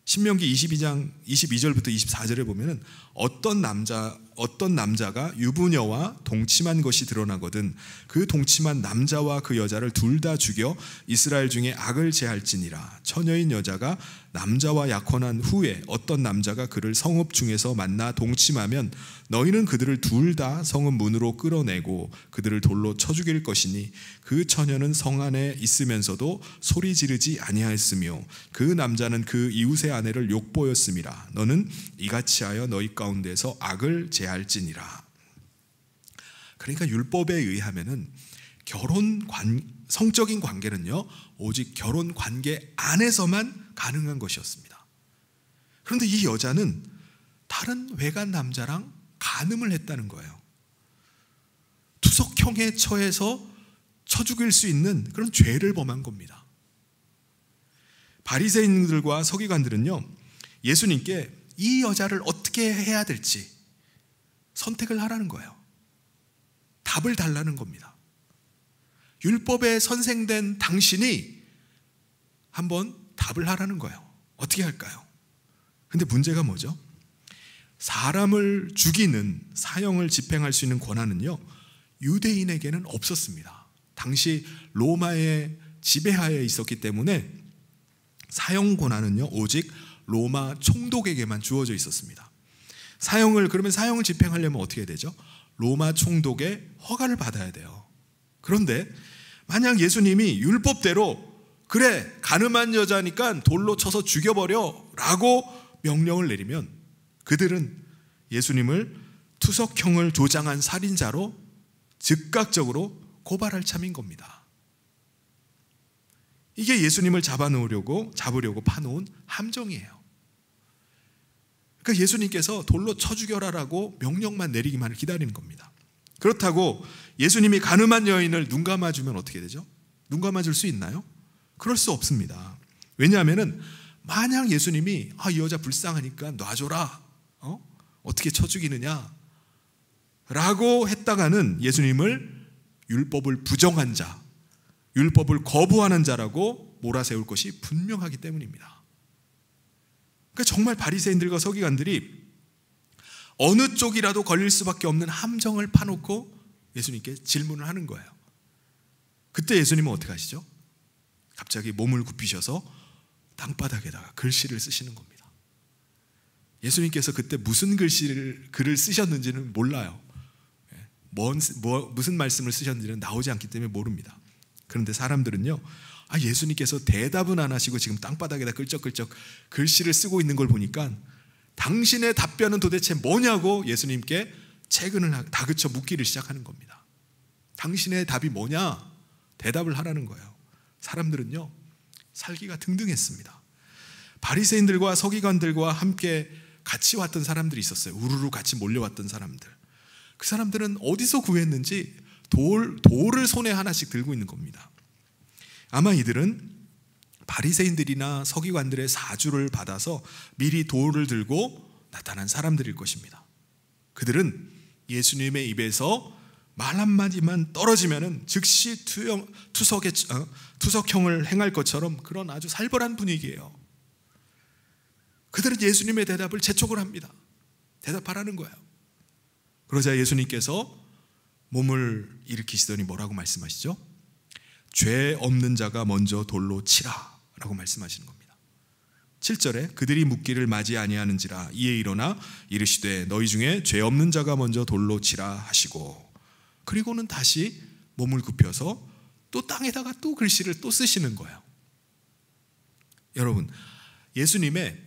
신명기 22장 22절부터 24절에 보면은 어떤 남자가 유부녀와 동침한 것이 드러나거든 그 동침한 남자와 그 여자를 둘 다 죽여 이스라엘 중에 악을 제할지니라. 처녀인 여자가 남자와 약혼한 후에 어떤 남자가 그를 성읍 중에서 만나 동침하면 너희는 그들을 둘 다 성읍 문으로 끌어내고 그들을 돌로 쳐 죽일 것이니 그 처녀는 성 안에 있으면서도 소리 지르지 아니하였으며 그 남자는 그 이웃의 아내를 욕보였음이라. 너는 이같이 하여 너희 가운데서 악을 제할지니라. 그러니까 율법에 의하면은 성적인 관계는요 오직 결혼 관계 안에서만 가능한 것이었습니다. 그런데 이 여자는 다른 외간 남자랑 간음을 했다는 거예요. 투석형에 처해서 쳐 죽일 수 있는 그런 죄를 범한 겁니다. 바리새인들과 서기관들은요 예수님께 이 여자를 어떻게 해야 될지 선택을 하라는 거예요. 답을 달라는 겁니다. 율법에 선생된 당신이 한번 답을 하라는 거예요. 어떻게 할까요? 근데 문제가 뭐죠? 사람을 죽이는 사형을 집행할 수 있는 권한은요 유대인에게는 없었습니다. 당시 로마의 지배하에 있었기 때문에 사형 권한은요 오직 로마 총독에게만 주어져 있었습니다. 그러면 사형을 집행하려면 어떻게 해야 되죠? 로마 총독의 허가를 받아야 돼요. 그런데 만약 예수님이 율법대로 그래 간음한 여자니까 돌로 쳐서 죽여버려 라고 명령을 내리면 그들은 예수님을 투석형을 조장한 살인자로 즉각적으로 고발할 참인 겁니다. 이게 예수님을 잡으려고 파놓은 함정이에요. 그러니까 예수님께서 돌로 쳐 죽여라라고 명령만 내리기만을 기다리는 겁니다. 그렇다고 예수님이 간음한 여인을 눈 감아주면 어떻게 되죠? 눈 감아줄 수 있나요? 그럴 수 없습니다. 왜냐하면 만약 예수님이 이 여자 불쌍하니까 놔줘라 어떻게 쳐 죽이느냐 라고 했다가는 예수님을 율법을 부정한 자, 율법을 거부하는 자라고 몰아세울 것이 분명하기 때문입니다. 그러니까 정말 바리새인들과 서기관들이 어느 쪽이라도 걸릴 수밖에 없는 함정을 파놓고 예수님께 질문을 하는 거예요. 그때 예수님은 어떻게 하시죠? 갑자기 몸을 굽히셔서 땅바닥에다가 글씨를 쓰시는 겁니다. 예수님께서 그때 무슨 글을 쓰셨는지는 몰라요. 무슨 말씀을 쓰셨는지는 나오지 않기 때문에 모릅니다. 그런데 사람들은요, 예수님께서 대답은 안 하시고 지금 땅바닥에다 끌적끌적 글씨를 쓰고 있는 걸 보니까 당신의 답변은 도대체 뭐냐고 예수님께 채근을 다그쳐 묻기를 시작하는 겁니다. 당신의 답이 뭐냐? 대답을 하라는 거예요. 사람들은요, 살기가 등등했습니다. 바리새인들과 서기관들과 함께 같이 왔던 사람들이 있었어요. 우르르 같이 몰려왔던 사람들. 그 사람들은 어디서 구했는지 돌을 손에 하나씩 들고 있는 겁니다. 아마 이들은 바리새인들이나 서기관들의 사주를 받아서 미리 돌을 들고 나타난 사람들일 것입니다. 그들은 예수님의 입에서 말 한마디만 떨어지면은 즉시 투석형을 행할 것처럼 그런 아주 살벌한 분위기예요. 그들은 예수님의 대답을 재촉을 합니다. 대답하라는 거예요. 그러자 예수님께서 몸을 일으키시더니 뭐라고 말씀하시죠? 죄 없는 자가 먼저 돌로 치라 라고 말씀하시는 겁니다. 7절에 그들이 묻기를 맞이 아니하는지라 이에 일어나 이르시되 너희 중에 죄 없는 자가 먼저 돌로 치라 하시고, 그리고는 다시 몸을 굽혀서 또 땅에다가 또 글씨를 또 쓰시는 거예요. 여러분, 예수님의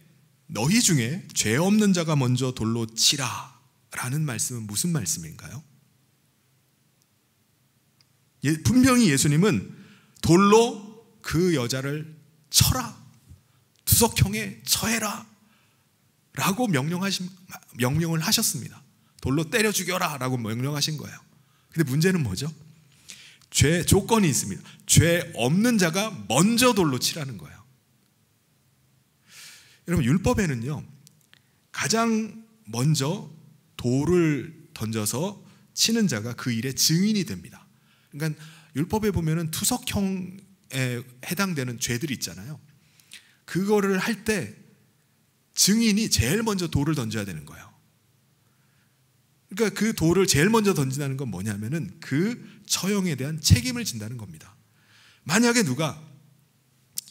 너희 중에 죄 없는 자가 먼저 돌로 치라 라는 말씀은 무슨 말씀인가요? 분명히 예수님은 돌로 그 여자를 쳐라, 투석형에 처해라 라고 명령을 하셨습니다. 돌로 때려 죽여라 라고 명령하신 거예요. 근데 문제는 뭐죠? 조건이 있습니다. 죄 없는 자가 먼저 돌로 치라는 거예요. 여러분, 율법에는요, 가장 먼저 돌을 던져서 치는 자가 그 일의 증인이 됩니다. 그러니까 율법에 보면은 투석형에 해당되는 죄들이 있잖아요. 그거를 할 때 증인이 제일 먼저 돌을 던져야 되는 거예요. 그러니까 그 돌을 제일 먼저 던진다는 건 뭐냐면은 그 처형에 대한 책임을 진다는 겁니다. 만약에 누가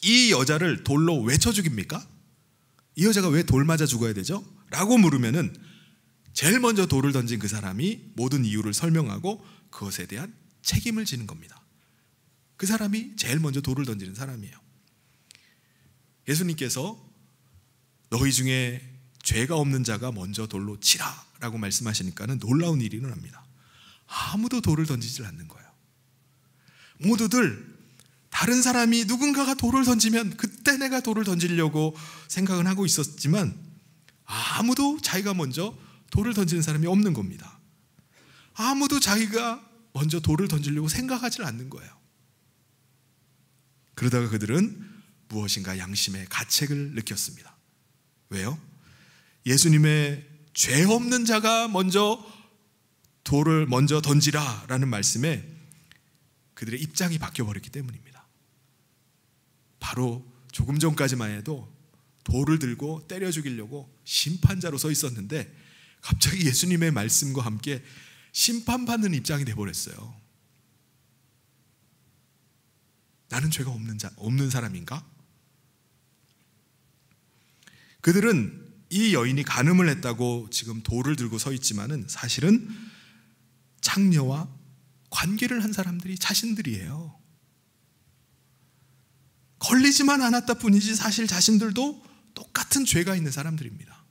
이 여자를 돌로 왜 쳐 죽입니까? 이 여자가 왜 돌 맞아 죽어야 되죠? 라고 물으면은 제일 먼저 돌을 던진 그 사람이 모든 이유를 설명하고 그것에 대한 책임을 지는 겁니다. 그 사람이 제일 먼저 돌을 던지는 사람이에요. 예수님께서 너희 중에 죄가 없는 자가 먼저 돌로 치라 라고 말씀하시니까는 놀라운 일이 일어납니다. 아무도 돌을 던지질 않는 거예요. 모두들 다른 사람이 누군가가 돌을 던지면 그때 내가 돌을 던지려고 생각은 하고 있었지만 아무도 자기가 먼저 돌을 던지는 사람이 없는 겁니다. 아무도 자기가 먼저 돌을 던지려고 생각하지 않는 거예요. 그러다가 그들은 무엇인가 양심의 가책을 느꼈습니다. 왜요? 예수님의 죄 없는 자가 먼저 돌을 먼저 던지라 라는 말씀에 그들의 입장이 바뀌어버렸기 때문입니다. 바로 조금 전까지만 해도 돌을 들고 때려 죽이려고 심판자로 서 있었는데 갑자기 예수님의 말씀과 함께 심판받는 입장이 돼버렸어요. 나는 죄가 없는 사람인가? 그들은 이 여인이 간음을 했다고 지금 돌을 들고 서 있지만은 사실은 창녀와 관계를 한 사람들이 자신들이에요. 걸리지만 않았다 뿐이지 사실 자신들도 똑같은 죄가 있는 사람들입니다.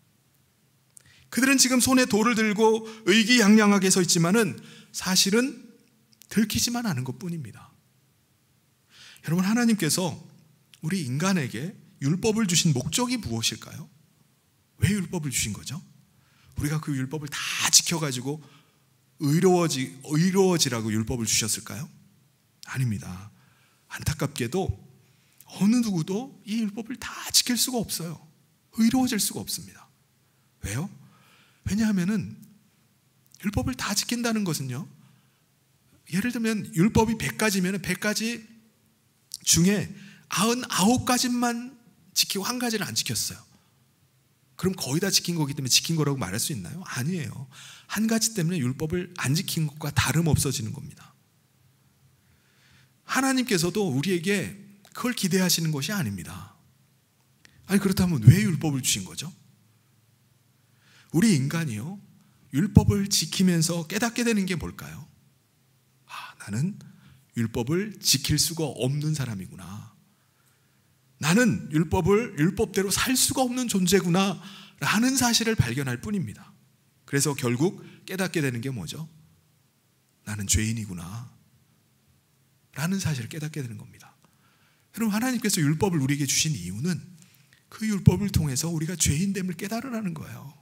그들은 지금 손에 돌을 들고 의기양양하게 서 있지만은 사실은 들키지만 않은 것뿐입니다. 여러분, 하나님께서 우리 인간에게 율법을 주신 목적이 무엇일까요? 왜 율법을 주신 거죠? 우리가 그 율법을 다 지켜가지고 의로워지라고 율법을 주셨을까요? 아닙니다. 안타깝게도 어느 누구도 이 율법을 다 지킬 수가 없어요. 의로워질 수가 없습니다. 왜요? 왜냐하면은 율법을 다 지킨다는 것은요, 예를 들면 율법이 100가지면 100가지 중에 99가지만 지키고 한 가지를 안 지켰어요. 그럼 거의 다 지킨 거기 때문에 지킨 거라고 말할 수 있나요? 아니에요. 한 가지 때문에 율법을 안 지킨 것과 다름없어지는 겁니다. 하나님께서도 우리에게 그걸 기대하시는 것이 아닙니다. 아니, 그렇다면 왜 율법을 주신 거죠? 우리 인간이요, 율법을 지키면서 깨닫게 되는 게 뭘까요? 나는 율법을 지킬 수가 없는 사람이구나. 나는 율법대로 살 수가 없는 존재구나 라는 사실을 발견할 뿐입니다. 그래서 결국 깨닫게 되는 게 뭐죠? 나는 죄인이구나 라는 사실을 깨닫게 되는 겁니다. 여러분, 하나님께서 율법을 우리에게 주신 이유는 그 율법을 통해서 우리가 죄인됨을 깨달으라는 거예요.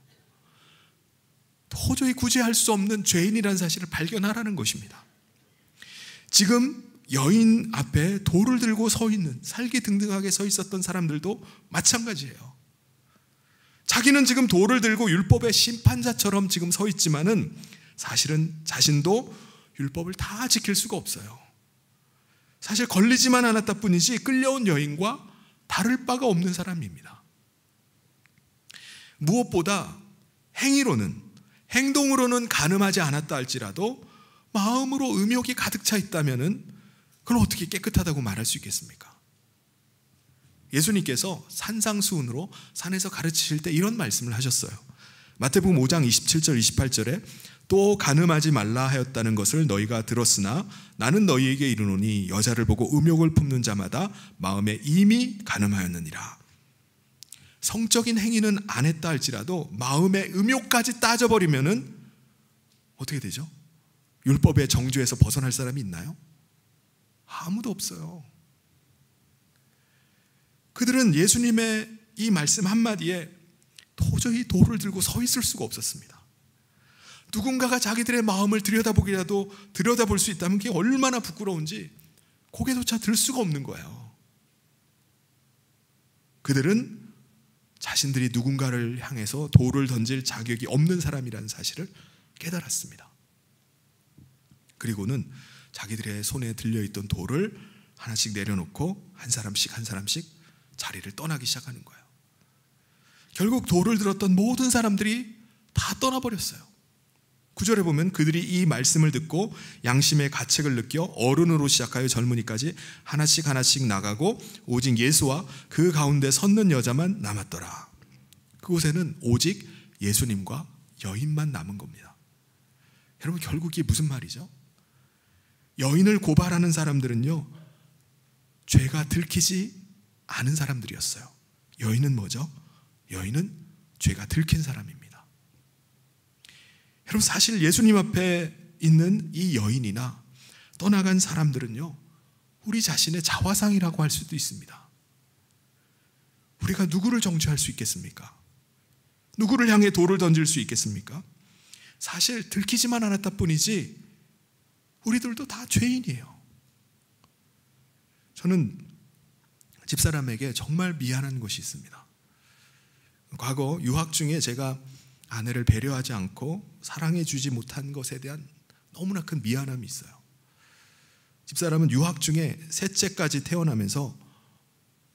도저히 구제할 수 없는 죄인이라는 사실을 발견하라는 것입니다. 지금 여인 앞에 돌을 들고 서 있는, 살기등등하게 서 있었던 사람들도 마찬가지예요. 자기는 지금 돌을 들고 율법의 심판자처럼 지금 서 있지만은 사실은 자신도 율법을 다 지킬 수가 없어요. 사실 걸리지만 않았다 뿐이지 끌려온 여인과 다를 바가 없는 사람입니다. 무엇보다 행동으로는 간음하지 않았다 할지라도 마음으로 음욕이 가득 차 있다면은 그걸 어떻게 깨끗하다고 말할 수 있겠습니까? 예수님께서 산상수훈으로 산에서 가르치실 때 이런 말씀을 하셨어요. 마태복음 5장 27절 28절에 또 간음하지 말라 하였다는 것을 너희가 들었으나 나는 너희에게 이르노니 여자를 보고 음욕을 품는 자마다 마음에 이미 간음하였느니라. 성적인 행위는 안 했다 할지라도 마음의 음욕까지 따져버리면은 어떻게 되죠? 율법의 정죄에서 벗어날 사람이 있나요? 아무도 없어요. 그들은 예수님의 이 말씀 한마디에 도저히 돌을 들고 서 있을 수가 없었습니다. 누군가가 자기들의 마음을 들여다볼 수 있다면 그게 얼마나 부끄러운지 고개조차 들 수가 없는 거예요. 그들은 자신들이 누군가를 향해서 돌을 던질 자격이 없는 사람이라는 사실을 깨달았습니다. 그리고는 자기들의 손에 들려있던 돌을 하나씩 내려놓고 한 사람씩 자리를 떠나기 시작하는 거예요. 결국 돌을 들었던 모든 사람들이 다 떠나버렸어요. 9절에 보면 그들이 이 말씀을 듣고 양심의 가책을 느껴 어른으로 시작하여 젊은이까지 하나씩 나가고 오직 예수와 그 가운데 섰는 여자만 남았더라. 그곳에는 오직 예수님과 여인만 남은 겁니다. 여러분, 결국 이게 무슨 말이죠? 여인을 고발하는 사람들은요, 죄가 들키지 않은 사람들이었어요. 여인은 뭐죠? 여인은 죄가 들킨 사람입니다. 여러분, 사실 예수님 앞에 있는 이 여인이나 떠나간 사람들은요, 우리 자신의 자화상이라고 할 수도 있습니다. 우리가 누구를 정죄할 수 있겠습니까? 누구를 향해 돌을 던질 수 있겠습니까? 사실 들키지만 않았다 뿐이지 우리들도 다 죄인이에요. 저는 집사람에게 정말 미안한 것이 있습니다. 과거 유학 중에 제가 아내를 배려하지 않고 사랑해 주지 못한 것에 대한 너무나 큰 미안함이 있어요. 집사람은 유학 중에 셋째까지 태어나면서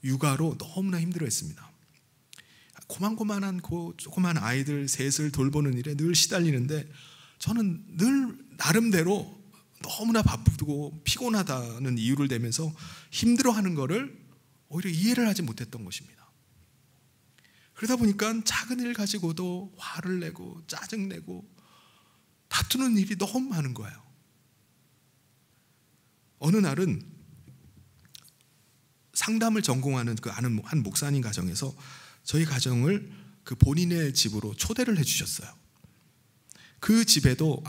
육아로 너무나 힘들어했습니다. 고만고만한 조그만 아이들 셋을 돌보는 일에 늘 시달리는데 저는 늘 나름대로 너무나 바쁘고 피곤하다는 이유를 대면서 힘들어하는 것을 오히려 이해를 하지 못했던 것입니다. 그러다 보니까 작은 일 가지고도 화를 내고 짜증내고 다투는 일이 너무 많은 거예요. 어느 날은 상담을 전공하는 그 아는 한 목사님 가정에서 저희 가정을 그 본인의 집으로 초대를 해주셨어요. 그 집에도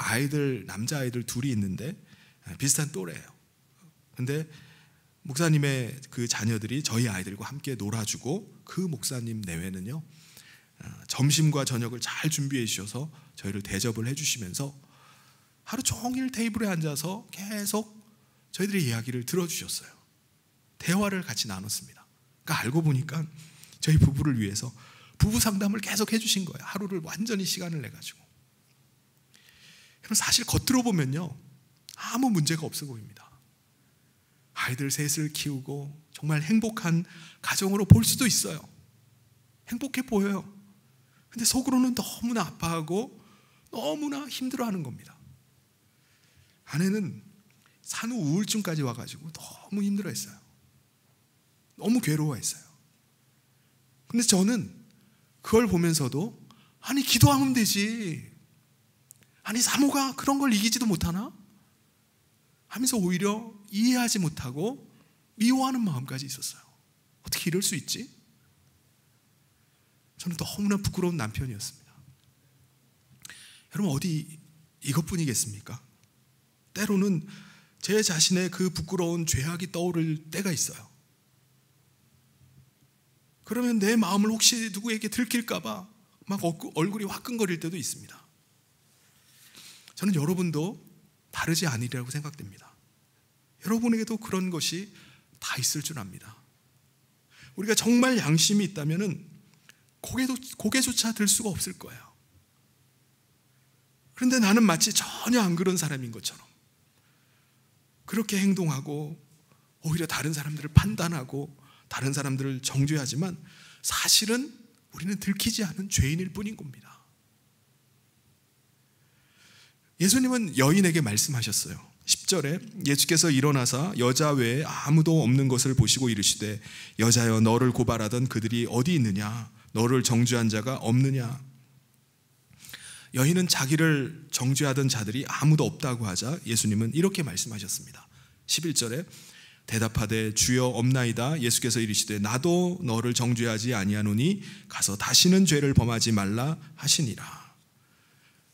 남자아이들 둘이 있는데 비슷한 또래예요. 근데 목사님의 그 자녀들이 저희 아이들과 함께 놀아주고 그 목사님 내외는요, 점심과 저녁을 잘 준비해 주셔서 저희를 대접을 해주시면서 하루 종일 테이블에 앉아서 계속 저희들의 이야기를 들어주셨어요. 대화를 같이 나눴습니다. 그러니까 알고 보니까 저희 부부를 위해서 부부 상담을 계속 해주신 거예요. 하루를 완전히 시간을 내가지고. 사실 겉으로 보면요, 아무 문제가 없어 보입니다. 아이들 셋을 키우고 정말 행복한 가정으로 볼 수도 있어요. 행복해 보여요. 근데 속으로는 너무나 아파하고 너무나 힘들어하는 겁니다. 아내는 산후 우울증까지 와가지고 너무 힘들어했어요. 너무 괴로워했어요. 근데 저는 그걸 보면서도 아니 기도하면 되지. 아니 사모가 그런 걸 이기지도 못하나? 하면서 오히려 이해하지 못하고 미워하는 마음까지 있었어요. 어떻게 이럴 수 있지? 저는 너무나 부끄러운 남편이었습니다. 여러분 어디 이것뿐이겠습니까? 때로는 제 자신의 그 부끄러운 죄악이 떠오를 때가 있어요. 그러면 내 마음을 혹시 누구에게 들킬까 봐 막 얼굴이 화끈거릴 때도 있습니다. 저는 여러분도 다르지 않으리라고 생각됩니다. 여러분에게도 그런 것이 다 있을 줄 압니다. 우리가 정말 양심이 있다면 고개조차 들 수가 없을 거예요. 그런데 나는 마치 전혀 안 그런 사람인 것처럼 그렇게 행동하고 오히려 다른 사람들을 판단하고 다른 사람들을 정죄하지만 사실은 우리는 들키지 않은 죄인일 뿐인 겁니다. 예수님은 여인에게 말씀하셨어요. 10절에 예수께서 일어나사 여자 외에 아무도 없는 것을 보시고 이르시되 여자여 너를 고발하던 그들이 어디 있느냐? 너를 정죄한 자가 없느냐? 여인은 자기를 정죄하던 자들이 아무도 없다고 하자 예수님은 이렇게 말씀하셨습니다. 11절에 대답하되 주여 없나이다. 예수께서 이르시되 나도 너를 정죄하지 아니하노니 가서 다시는 죄를 범하지 말라 하시니라.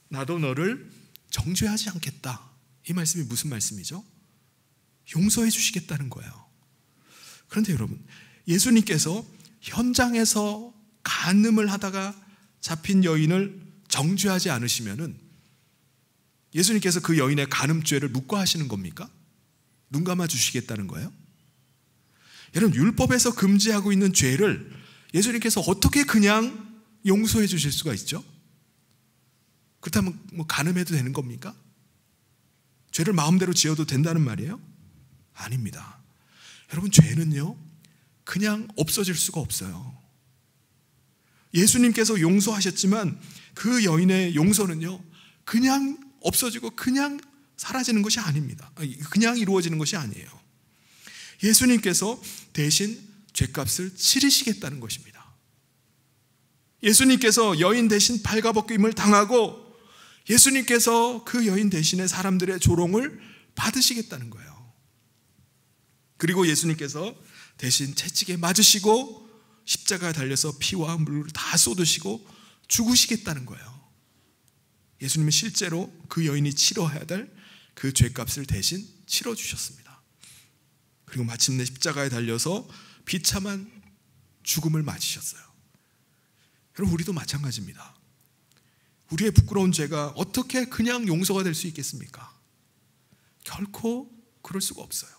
나도 너를 정죄하지 않겠다. 이 말씀이 무슨 말씀이죠? 용서해 주시겠다는 거예요. 그런데 여러분, 예수님께서 현장에서 간음을 하다가 잡힌 여인을 정죄하지 않으시면은 예수님께서 그 여인의 간음죄를 묵과하시는 겁니까? 눈 감아 주시겠다는 거예요? 여러분, 율법에서 금지하고 있는 죄를 예수님께서 어떻게 그냥 용서해 주실 수가 있죠? 그렇다면 뭐 간음해도 되는 겁니까? 죄를 마음대로 지어도 된다는 말이에요? 아닙니다. 여러분, 죄는요 그냥 없어질 수가 없어요. 예수님께서 용서하셨지만 그 여인의 용서는요 그냥 없어지고 그냥 사라지는 것이 아닙니다. 그냥 이루어지는 것이 아니에요. 예수님께서 대신 죄값을 치르시겠다는 것입니다. 예수님께서 여인 대신 발가벗김을 당하고 예수님께서 그 여인 대신에 사람들의 조롱을 받으시겠다는 거예요. 그리고 예수님께서 대신 채찍에 맞으시고 십자가에 달려서 피와 물을 다 쏟으시고 죽으시겠다는 거예요. 예수님은 실제로 그 여인이 치러야 될 그 죄값을 대신 치러주셨습니다. 그리고 마침내 십자가에 달려서 비참한 죽음을 맞으셨어요. 여러분, 우리도 마찬가지입니다. 우리의 부끄러운 죄가 어떻게 그냥 용서가 될 수 있겠습니까? 결코 그럴 수가 없어요.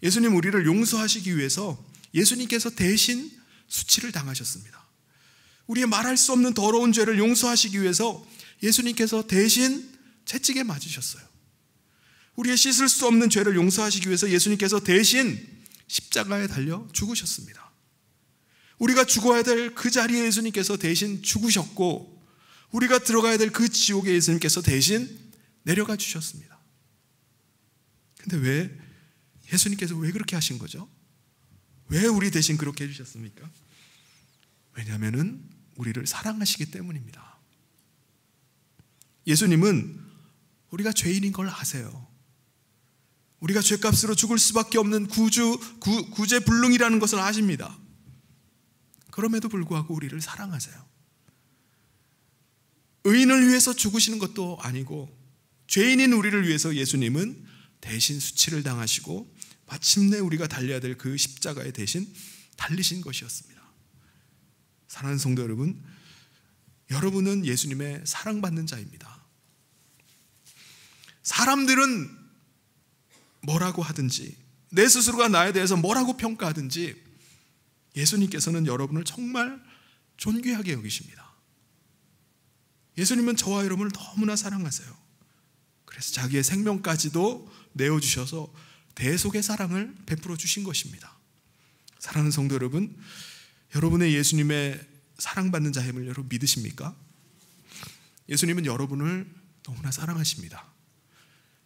예수님 우리를 용서하시기 위해서 예수님께서 대신 수치를 당하셨습니다. 우리의 말할 수 없는 더러운 죄를 용서하시기 위해서 예수님께서 대신 채찍에 맞으셨어요. 우리의 씻을 수 없는 죄를 용서하시기 위해서 예수님께서 대신 십자가에 달려 죽으셨습니다. 우리가 죽어야 될 그 자리에 예수님께서 대신 죽으셨고 우리가 들어가야 될 그 지옥에 예수님께서 대신 내려가 주셨습니다. 근데 왜 예수님께서 왜 그렇게 하신 거죠? 왜 우리 대신 그렇게 해주셨습니까? 왜냐하면 우리를 사랑하시기 때문입니다. 예수님은 우리가 죄인인 걸 아세요. 우리가 죄값으로 죽을 수밖에 없는 구제불능이라는 것을 아십니다. 그럼에도 불구하고 우리를 사랑하세요. 의인을 위해서 죽으시는 것도 아니고 죄인인 우리를 위해서 예수님은 대신 수치를 당하시고 마침내 우리가 달려야 될 그 십자가에 대신 달리신 것이었습니다. 사랑하는 성도 여러분, 여러분은 예수님의 사랑받는 자입니다. 사람들은 뭐라고 하든지 내 스스로가 나에 대해서 뭐라고 평가하든지 예수님께서는 여러분을 정말 존귀하게 여기십니다. 예수님은 저와 여러분을 너무나 사랑하세요. 그래서 자기의 생명까지도 내어주셔서 대속의 사랑을 베풀어 주신 것입니다. 사랑하는 성도 여러분, 여러분의 예수님의 사랑받는 자임을 여러분 믿으십니까? 예수님은 여러분을 너무나 사랑하십니다.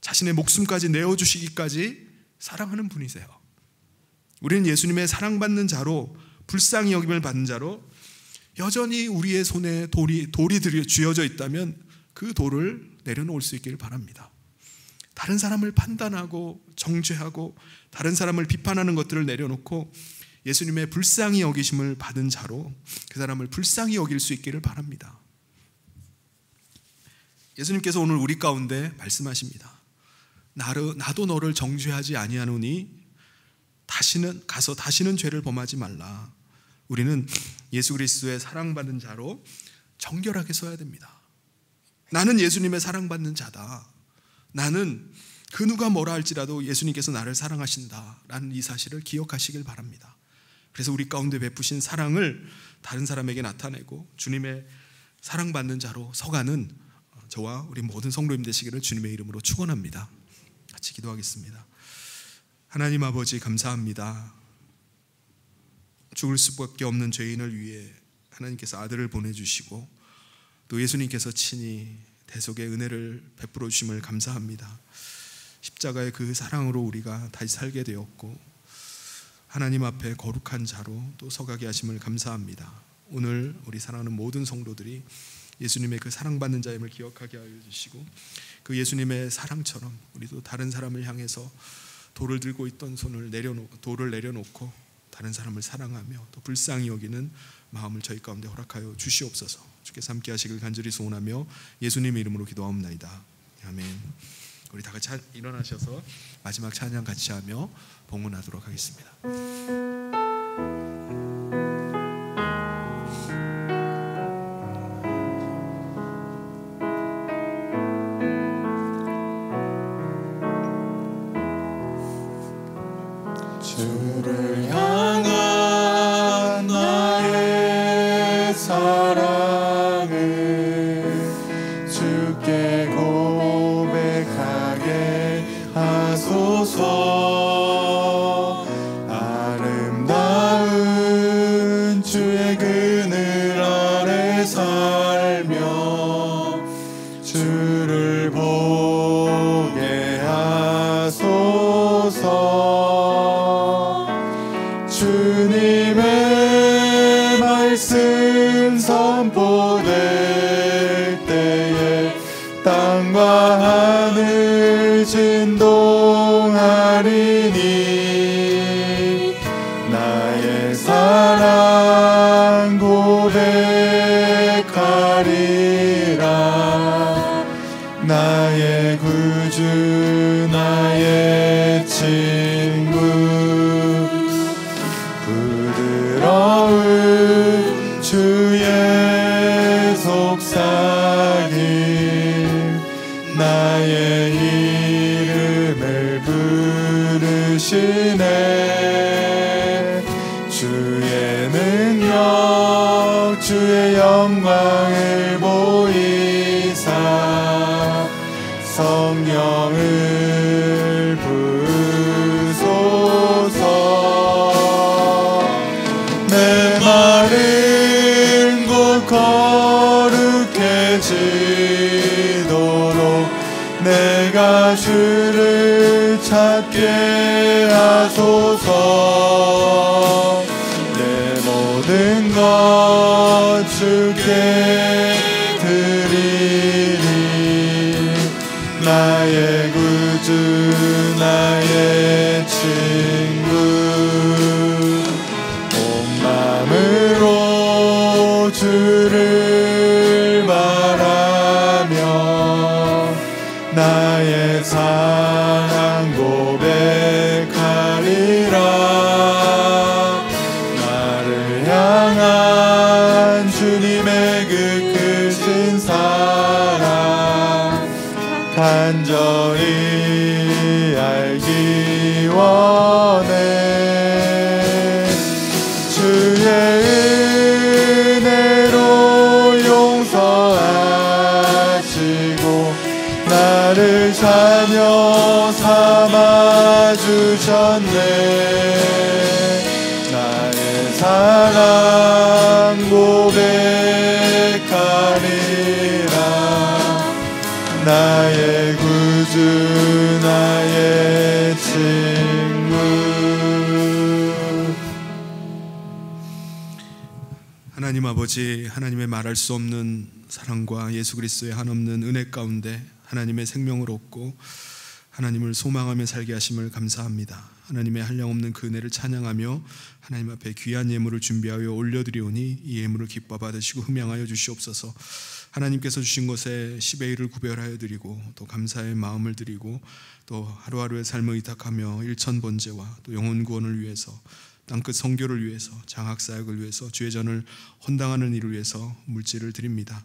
자신의 목숨까지 내어주시기까지 사랑하는 분이세요. 우리는 예수님의 사랑받는 자로, 불쌍히 여김을 받는 자로 여전히 우리의 손에 돌이 쥐어져 있다면 그 돌을 내려놓을 수 있기를 바랍니다. 다른 사람을 판단하고 정죄하고 다른 사람을 비판하는 것들을 내려놓고 예수님의 불쌍히 여기심을 받은 자로 그 사람을 불쌍히 여길 수 있기를 바랍니다. 예수님께서 오늘 우리 가운데 말씀하십니다. 나도 너를 정죄하지 아니하노니 다시는 죄를 범하지 말라. 우리는 예수 그리스도의 사랑받는 자로 정결하게 서야 됩니다. 나는 예수님의 사랑받는 자다. 나는 그 누가 뭐라 할지라도 예수님께서 나를 사랑하신다라는 이 사실을 기억하시길 바랍니다. 그래서 우리 가운데 베푸신 사랑을 다른 사람에게 나타내고 주님의 사랑받는 자로 서가는 저와 우리 모든 성도님 되시기를 주님의 이름으로 축원합니다. 같이 기도하겠습니다. 하나님 아버지, 감사합니다. 죽을 수밖에 없는 죄인을 위해 하나님께서 아들을 보내주시고 또 예수님께서 친히 대속의 은혜를 베풀어 주심을 감사합니다. 십자가의 그 사랑으로 우리가 다시 살게 되었고 하나님 앞에 거룩한 자로 또 서가게 하심을 감사합니다. 오늘 우리 사랑하는 모든 성도들이 예수님의 그 사랑받는 자임을 기억하게 하여 주시고 그 예수님의 사랑처럼 우리도 다른 사람을 향해서 돌을 들고 있던 돌을 내려놓고 다른 사람을 사랑하며 또 불쌍히 여기는 마음을 저희 가운데 허락하여 주시옵소서. 주께서 함께 하시길 간절히 소원하며 예수님의 이름으로 기도하옵나이다. 아멘. 우리 다 같이 일어나셔서 마지막 찬양 같이 하며 봉헌하도록 하겠습니다. 주를 향한 나의 사랑을 주께 고백하게 하소서. 아름다운 주의 그늘 아래 살며 주를 보게 하소서. 주님의 말씀 선포될 때에 땅과 하늘 진동하리니 나의 사랑 고백하리라. 나의 구주 나의 친구 부드러운 주의 속삭임 나의 이름을 부르시네. 주의 능력 주의 영광을 보이사 성령을 부소서. 내 마른 곳 거룩해지도록 내가 주를 찾게 하소서. 내 모든 것 주께 드리리. 나의 구주 나의 친구 온 마음으로 주를 바라며 나의 사랑 고백하리라. 나를 향한 주님의 그 크신 사랑 간절히 알기 원해. 주의 은혜로 용서하시고 나를 자녀 삼아 주셨네. 나의 사랑 고백하리라. 나의 구주 나의 친구. 하나님 하나님 아버지, 하나님의 말할 수 없는 사랑과 예수 그리스도의 한없는 은혜 가운데 하나님의 생명을 얻고 하나님을 소망하며 살게 하심을 감사합니다. 하나님의 한량없는 그 은혜를 찬양하며 하나님 앞에 귀한 예물을 준비하여 올려드리오니 이 예물을 기뻐 받으시고 흠양하여 주시옵소서. 하나님께서 주신 것에 10의 1을 구별하여 드리고 또 감사의 마음을 드리고 또 하루하루의 삶을 의탁하며 일천 번제와 또 영혼 구원을 위해서, 땅끝 선교를 위해서, 장학 사역을 위해서, 죄전을 헌당하는 일을 위해서 물질을 드립니다.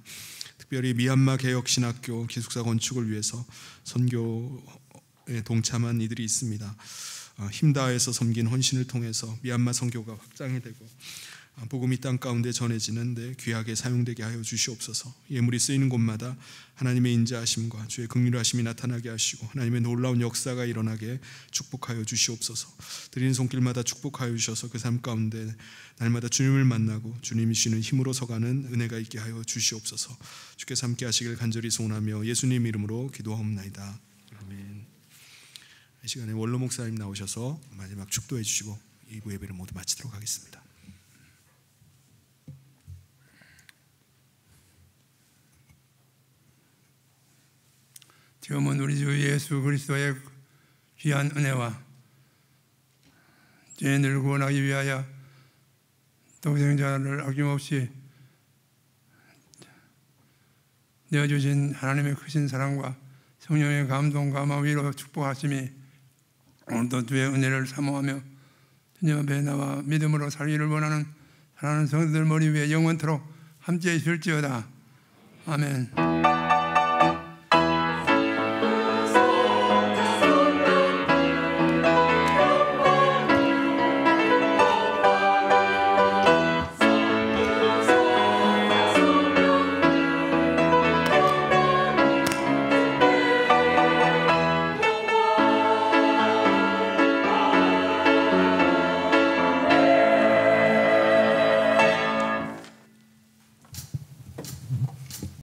특별히 미얀마 개혁신학교 기숙사 건축을 위해서 선교에 동참한 이들이 있습니다. 힘다해서 섬긴 헌신을 통해서 미얀마 선교가 확장이 되고 복음이 땅 가운데 전해지는데 귀하게 사용되게 하여 주시옵소서. 예물이 쓰이는 곳마다 하나님의 인자하심과 주의 긍휼하심이 나타나게 하시고 하나님의 놀라운 역사가 일어나게 축복하여 주시옵소서. 드리는 손길마다 축복하여 주셔서 그 삶 가운데 날마다 주님을 만나고 주님이 주시는 힘으로 서가는 은혜가 있게 하여 주시옵소서. 주께서 함께 하시길 간절히 소원하며 예수님 이름으로 기도하옵나이다. 아멘. 이 시간에 원로 목사님 나오셔서 마지막 축도해 주시고 2부 예배를 모두 마치도록 하겠습니다. 지금은 우리 주 예수 그리스도의 귀한 은혜와 죄인을 구원하기 위하여 독생자를 아낌없이 내어주신 하나님의 크신 사랑과 성령의 감동과 위로 축복하심이 오늘도 주의 은혜를 사모하며 주님 앞에 나와 믿음으로 살기를 원하는 사랑하는 성도들 머리 위에 영원토록 함께해 주실지어다. 아멘.